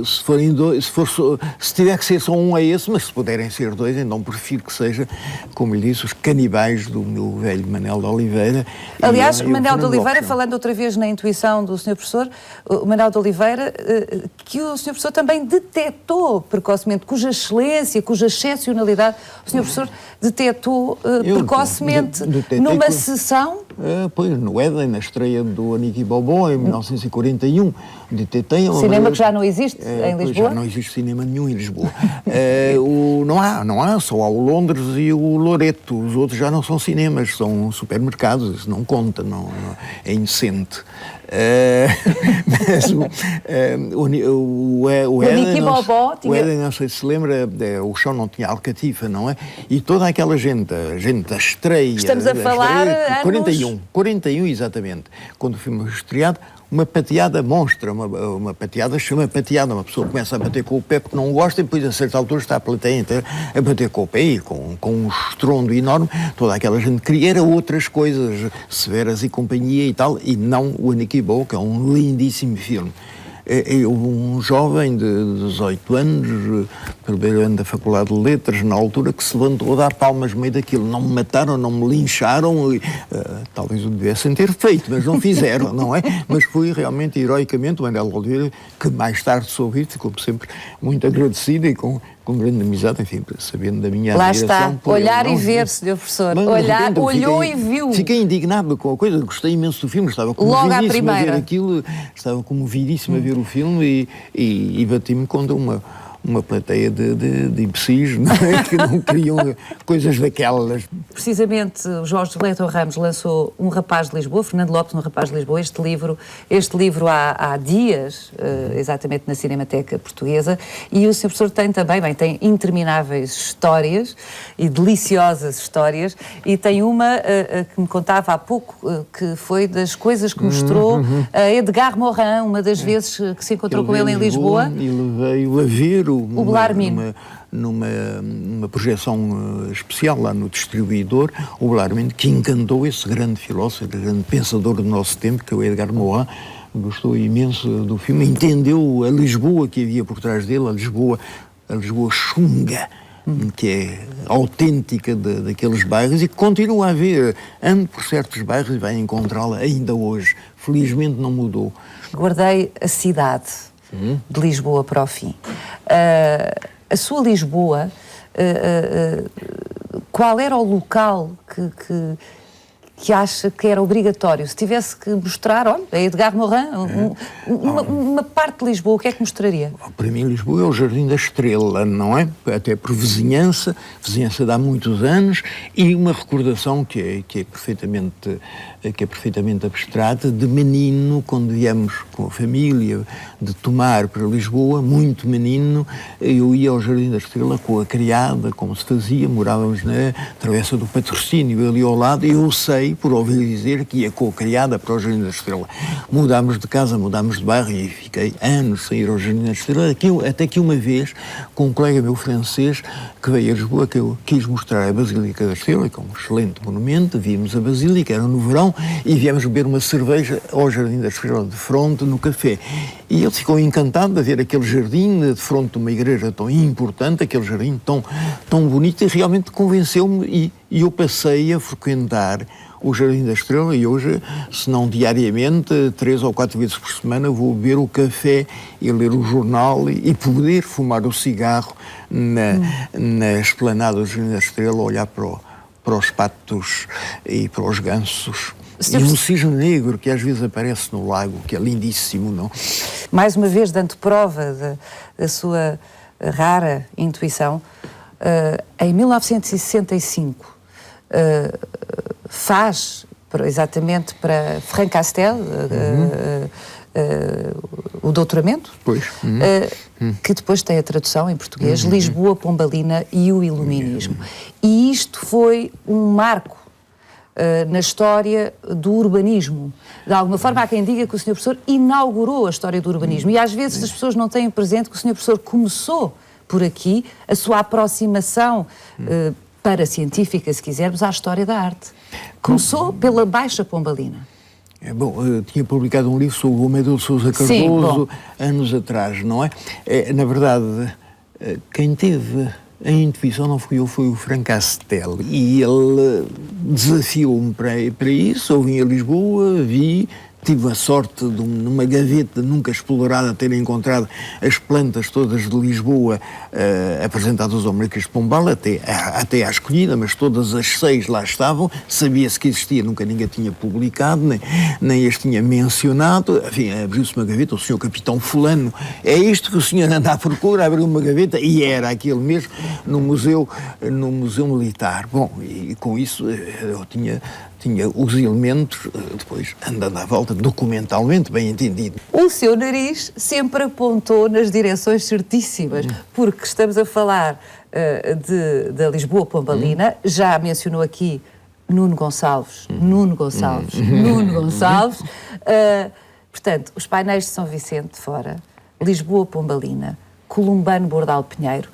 se forem 2, se tiver que ser só um é esse, mas se puderem ser 2, então prefiro que seja, como lhe disse, os Canibais do meu velho Manuel de Oliveira. Aliás, Manuel de Oliveira, falando outra vez na intuição do Sr. Professor, o Manuel de Oliveira, que o Sr. Professor também detectou precocemente, cuja excelência, cuja excepcionalidade, o Sr. Professor detectou precocemente numa sessão. Pois, no Éden, na estreia do Aniki Bobó, em 1941, detetei... Cinema que já não existe em Lisboa? Já não existe cinema nenhum em Lisboa. Não há, só há o Londres e o Loreto. Os outros já não são cinemas, são supermercados, isso não conta, é indecente. Mas o Éden, não sei se se lembra, o chão não tinha alcatifa, não é? E toda aquela gente, a gente da estreia... Estamos a falar anos... 41 exatamente, quando o filme foi estreado, uma pateada monstra, uma pateada chama pateada, uma pessoa começa a bater com o pé porque não gosta e depois a certa altura está a plateia inteira a bater com o pé e com um estrondo enorme, toda aquela gente queria era outras coisas, Severas e Companhia e tal, e não o Aniki Bo, que é um lindíssimo filme. Um jovem de 18 anos, primeiro ano da Faculdade de Letras, na altura, que se levantou a dar palmas no meio daquilo. Não me mataram, não me lincharam, talvez o devessem ter feito, mas não fizeram, não é? Mas foi realmente, heroicamente, o Manuel Oliveira, que mais tarde soube isso, como sempre, muito agradecido e com grande amizade, enfim, sabendo da minha admiração. Lá está, olhar e ver, Sr. Professor. Olhou e viu. Fiquei indignado com a coisa, gostei imenso do filme, estava comovidíssimo a ver aquilo, estava comovidíssimo a ver o filme e bati-me contra uma plateia de imbecis, não é? Que não queriam coisas daquelas. Precisamente, o Jorge Leto Ramos lançou Um Rapaz de Lisboa, Fernando Lopes, Um Rapaz de Lisboa, este livro há dias, exatamente na Cinemateca Portuguesa, e o Sr. Professor tem também, tem intermináveis histórias e deliciosas histórias, e tem uma que me contava há pouco, que foi das coisas que mostrou a Edgar Morin, uma das vezes que se encontrou com ele em Lisboa. E levei-o a ver o Belarmino. Numa projeção especial lá no distribuidor, o Belarmino, que encantou esse grande filósofo, grande pensador do nosso tempo, que é o Edgar Morin, gostou imenso do filme, entendeu a Lisboa que havia por trás dele, a Lisboa chunga, que é autêntica daqueles bairros e que continua a haver, ande por certos bairros e vai encontrá-la ainda hoje. Felizmente não mudou. Guardei a cidade de Lisboa para o fim. A sua Lisboa, qual era o local que acha que era obrigatório? Se tivesse que mostrar, olha, a Edgar Morin, uma parte de Lisboa, o que é que mostraria? Para mim, Lisboa é o Jardim da Estrela, não é? Até por vizinhança de há muitos anos, e uma recordação que é perfeitamente abstrata, de menino, quando viemos com a família de Tomar para Lisboa, muito menino, eu ia ao Jardim da Estrela com a criada, como se fazia, morávamos na Travessa do Patrocínio, ali ao lado, e eu sei, por ouvir dizer, que ia com a criada para o Jardim da Estrela. Mudámos de casa, mudámos de bairro e fiquei anos sem ir ao Jardim da Estrela, até que uma vez, com um colega meu francês, que veio a Lisboa, que eu quis mostrar a Basílica da Estrela, que é um excelente monumento, vimos a Basílica, era no verão, e viemos beber uma cerveja ao Jardim da Estrela, de fronte, no café. E ele ficou encantado de ver aquele jardim de fronte de uma igreja tão importante, aquele jardim tão bonito, e realmente convenceu-me e eu passei a frequentar o Jardim da Estrela e hoje, se não diariamente, 3 ou 4 vezes por semana vou beber o café e ler o jornal e poder fumar o cigarro na esplanada do Jardim da Estrela, olhar para os patos e para os gansos. E um cisne negro que às vezes aparece no lago, que é lindíssimo, não? Mais uma vez, dando prova da sua rara intuição, em 1965 faz, exatamente para Francastel, o doutoramento, que depois tem a tradução em português, Lisboa, Pombalina e o Iluminismo. E isto foi um marco na história do urbanismo. De alguma forma, há quem diga que o Sr. Professor inaugurou a história do urbanismo. E às vezes as pessoas não têm presente que o Sr. Professor começou por aqui a sua aproximação paracientífica, se quisermos, à história da arte. Começou pela Baixa Pombalina. Bom, eu tinha publicado um livro sobre o Amadeu de Sousa Cardoso anos atrás, não é? Na verdade, quem teve a intuição não fui eu, foi o Francastel. E ele desafiou-me para isso. Eu vim a Lisboa, tive a sorte de, numa gaveta nunca explorada, ter encontrado as plantas todas de Lisboa apresentadas ao Marquês de Pombal, até à escolhida, mas todas as 6 lá estavam. Sabia-se que existia, nunca ninguém tinha publicado, nem as tinha mencionado. Enfim, abriu-se uma gaveta, o senhor Capitão Fulano, é isto que o senhor anda à procura, abriu uma gaveta, e era aquele mesmo, no Museu Militar. Bom, e com isso eu tinha os elementos, depois andando à volta, documentalmente, bem entendido. O seu nariz sempre apontou nas direções certíssimas, porque estamos a falar da Lisboa Pombalina, já mencionou aqui Nuno Gonçalves. Portanto, os painéis de São Vicente de fora, Lisboa Pombalina, Columbano Bordal Pinheiro.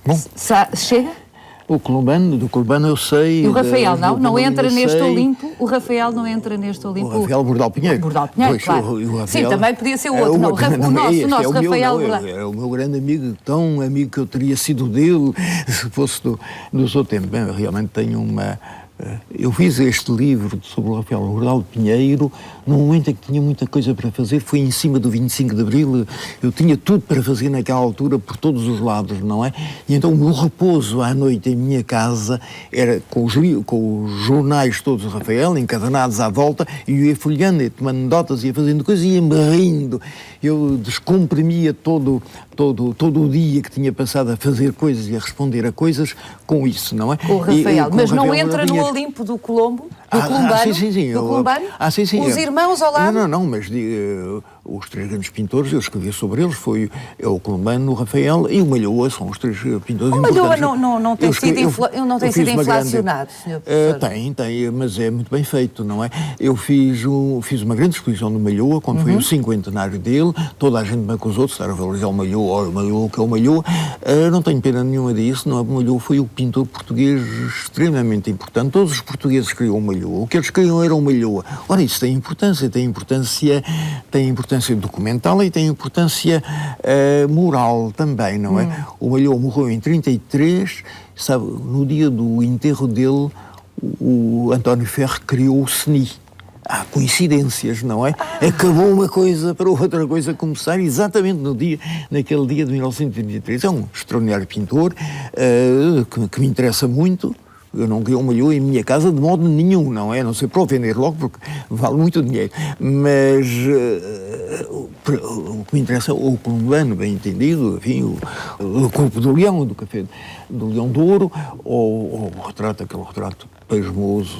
Bom. Chega? Do Columbano eu sei... E o Rafael não entra neste Olimpo? O Rafael não entra neste Olimpo? O Rafael Bordal Pinheiro. Bordal Pinheiro, claro. O Rafael, sim, também podia ser o outro. O nosso Rafael Bordal. É o meu grande amigo, tão amigo que eu teria sido dele, se fosse do seu tempo. Bem, eu realmente tenho uma... Eu fiz este livro sobre o Rafael Bordal Pinheiro num momento em que tinha muita coisa para fazer. Foi em cima do 25 de Abril. Eu tinha tudo para fazer naquela altura, por todos os lados, não é? E então o meu repouso à noite em minha casa era com os jornais todos do Rafael, encadernados à volta, e eu ia folheando, ia tomando notas, ia fazendo coisas, ia-me rindo. Eu descomprimia todo o dia que tinha passado a fazer coisas e a responder a coisas com isso, não é? O Rafael, mas não entra no Olimpo do Colombo? Do Columbano? Sim. Do Columbano? Sim. Os irmãos ao lado? Não, mas os 3 grandes pintores, eu escrevi sobre eles, foi o Columbano, o Rafael e o Malhoa, são os 3 pintores importantes. O Malhoa não tem sido inflacionado, Sr. Professor? Tem, mas é muito bem feito, não é? Eu fiz uma grande exposição do Malhoa, quando foi o 50º dele, toda a gente me acusou de estar a valorizar o Malhoa, que é o Malhoa. Não tenho pena nenhuma disso, não é? O Malhoa foi o pintor português extremamente importante, todos os portugueses queriam o Malhoa, o que eles queriam era o Malhoa. Ora, isso tem importância documental e tem importância moral também, não é? O Malhoa morreu em 33, sabe, no dia do enterro dele, o António Ferro criou o CNI. Há coincidências, não é? Acabou uma coisa para outra coisa começar exatamente naquele dia de 1923. É um extraordinário pintor que me interessa muito. Eu não queria um Malhoa em minha casa de modo nenhum, não é? Não sei para o vender logo, porque vale muito dinheiro. Mas o que me interessa é o Columbano, bem entendido, enfim, o Corpo do Leão, do Café do Leão de Ouro, ou aquele retrato pasmoso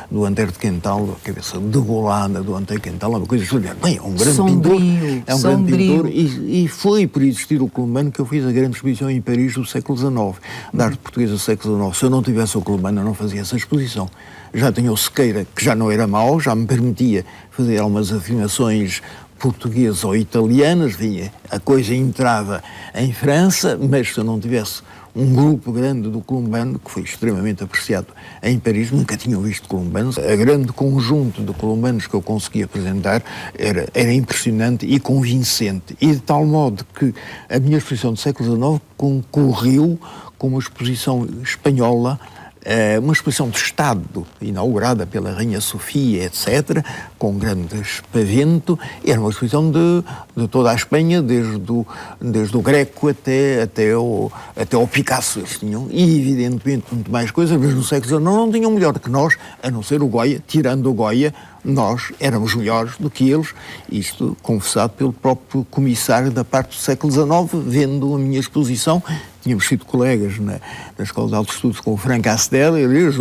do Antero de Quental, a cabeça degolada do Antero de Quental, é uma coisa extraordinária. Bem, é um grande pintor. É um grande pintor e foi por existir o Columbano que eu fiz a grande exposição em Paris do século XIX, da arte portuguesa do século XIX. Se eu não tivesse o Columbano, eu não fazia essa exposição. Já tinha o Sequeira, que já não era mau, já me permitia fazer algumas afirmações portuguesas ou italianas, vinha, a coisa entrava em França, mas se eu não tivesse um grupo grande do colombano, que foi extremamente apreciado em Paris, nunca tinham visto colombanos. A grande conjunto de colombanos que eu consegui apresentar era impressionante e convincente. E de tal modo que a minha exposição do século XIX concorreu com uma exposição espanhola, uma exposição de Estado, inaugurada pela Rainha Sofia, etc., com grande espavento. Era uma exposição de toda a Espanha, desde o Greco até ao Picasso. Eles tinham, evidentemente, muito mais coisas, mas no século XIX não tinham melhor que nós, a não ser o Goya. Tirando o Goya, nós éramos melhores do que eles, isto confessado pelo próprio comissário da parte do século XIX, vendo a minha exposição. Tínhamos sido colegas na Escola de Altos Estudos com o Frank Castel, e ele disse: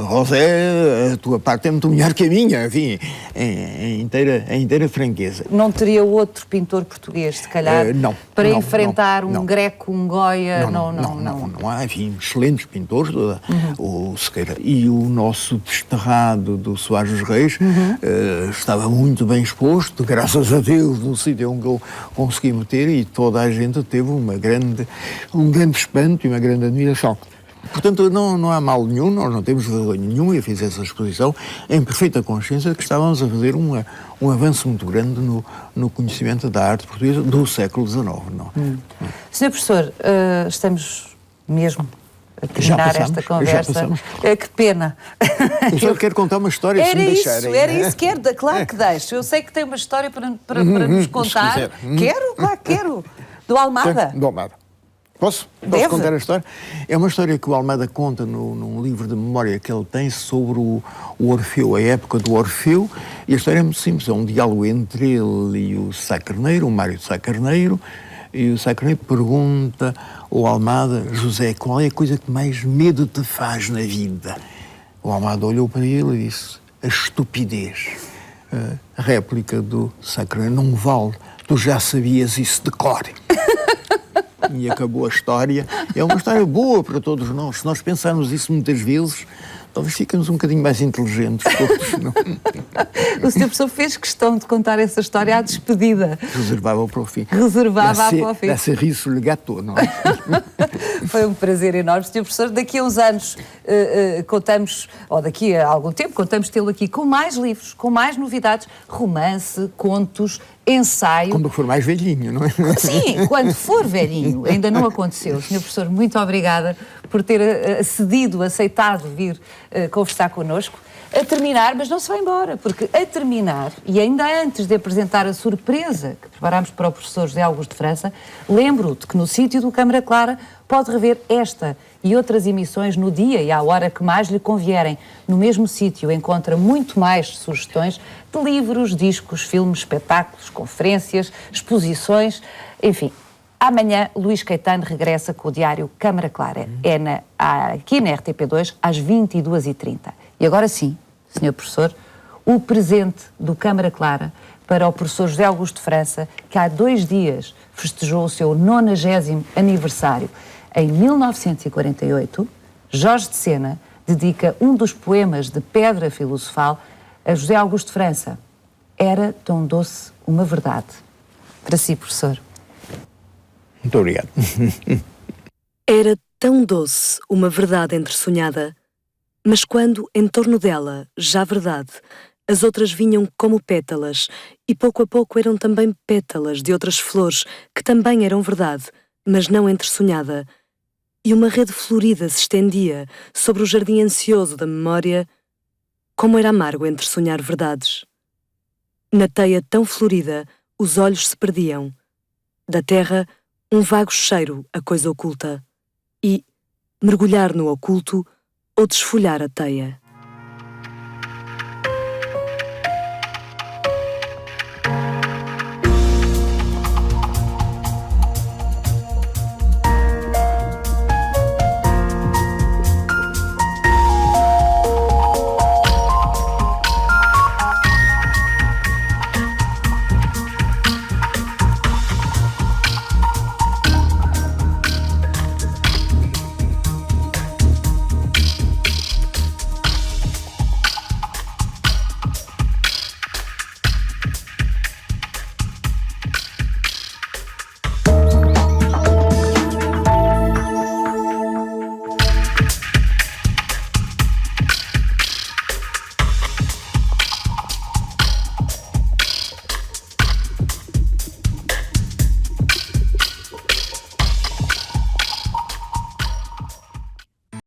José, a tua parte é muito melhor que a minha, enfim, em inteira franqueza. Não teria outro pintor português, se calhar, para enfrentar um Greco, um Goya? Não há, enfim, excelentes pintores, o Sequeira e o nosso desterrado do Soares dos Reis estava muito bem exposto, graças a Deus, no sítio onde eu consegui meter, e toda a gente teve um grande espanto e uma grande admiração. Portanto, não há mal nenhum, nós não temos vergonha nenhuma. Eu fiz essa exposição em perfeita consciência de que estávamos a fazer um avanço muito grande no conhecimento da arte portuguesa do século XIX. Sr. Professor, estamos mesmo a terminar esta conversa. Que pena. Eu só quero contar uma história, se me deixarem. Era isso, claro que deixo. Eu sei que tem uma história para nos contar. Claro que quero. Do Almada. Do Almada. Posso contar a história? É uma história que o Almada conta num livro de memória que ele tem sobre o Orfeu, a época do Orfeu, e a história é muito simples, é um diálogo entre ele e o Sá Carneiro, o Mário de Sá Carneiro, e o Sá Carneiro pergunta ao Almada: José, qual é a coisa que mais medo te faz na vida? O Almada olhou para ele e disse: a estupidez. A réplica do Sá Carneiro: não vale, tu já sabias isso de cor. E acabou a história. É uma história boa para todos nós. Se nós pensarmos isso muitas vezes, talvez ficamos um bocadinho mais inteligentes todos. Não? O Sr. Professor fez questão de contar essa história à despedida. Reservava para o fim. Para ser riso le gâteau, não é? Foi um prazer enorme, Sr. Professor. Daqui a uns anos contamos, ou daqui a algum tempo, contamos tê-lo aqui com mais livros, com mais novidades, romance, contos, ensaio. Quando for mais velhinho, não é? Sim, quando for velhinho. Ainda não aconteceu. Sr. Professor, muito obrigada por ter aceitado vir conversar connosco. A terminar, mas não se vai embora, porque a terminar, e ainda antes de apresentar a surpresa que preparámos para o professor José Augusto de França, lembro-te que no sítio do Câmara Clara pode rever esta e outras emissões no dia e à hora que mais lhe convierem. No mesmo sítio encontra muito mais sugestões de livros, discos, filmes, espetáculos, conferências, exposições, enfim. Amanhã, Luís Caetano regressa com o diário Câmara Clara. É aqui na RTP2, às 22h30. E agora sim, Sr. Professor, o presente do Câmara Clara para o professor José Augusto de França, que há 2 dias festejou o seu 90º aniversário. Em 1948, Jorge de Sena dedica um dos poemas de Pedra Filosofal a José Augusto de França. Era tão doce uma verdade. Para si, professor. Muito obrigado. Era tão doce uma verdade entresonhada, mas quando, em torno dela, já verdade, as outras vinham como pétalas, e pouco a pouco eram também pétalas de outras flores que também eram verdade, mas não entresonhada, e uma rede florida se estendia sobre o jardim ansioso da memória, como era amargo entresonhar verdades. Na teia tão florida, os olhos se perdiam. Da terra, um vago cheiro a coisa oculta, e mergulhar no oculto ou desfolhar a teia.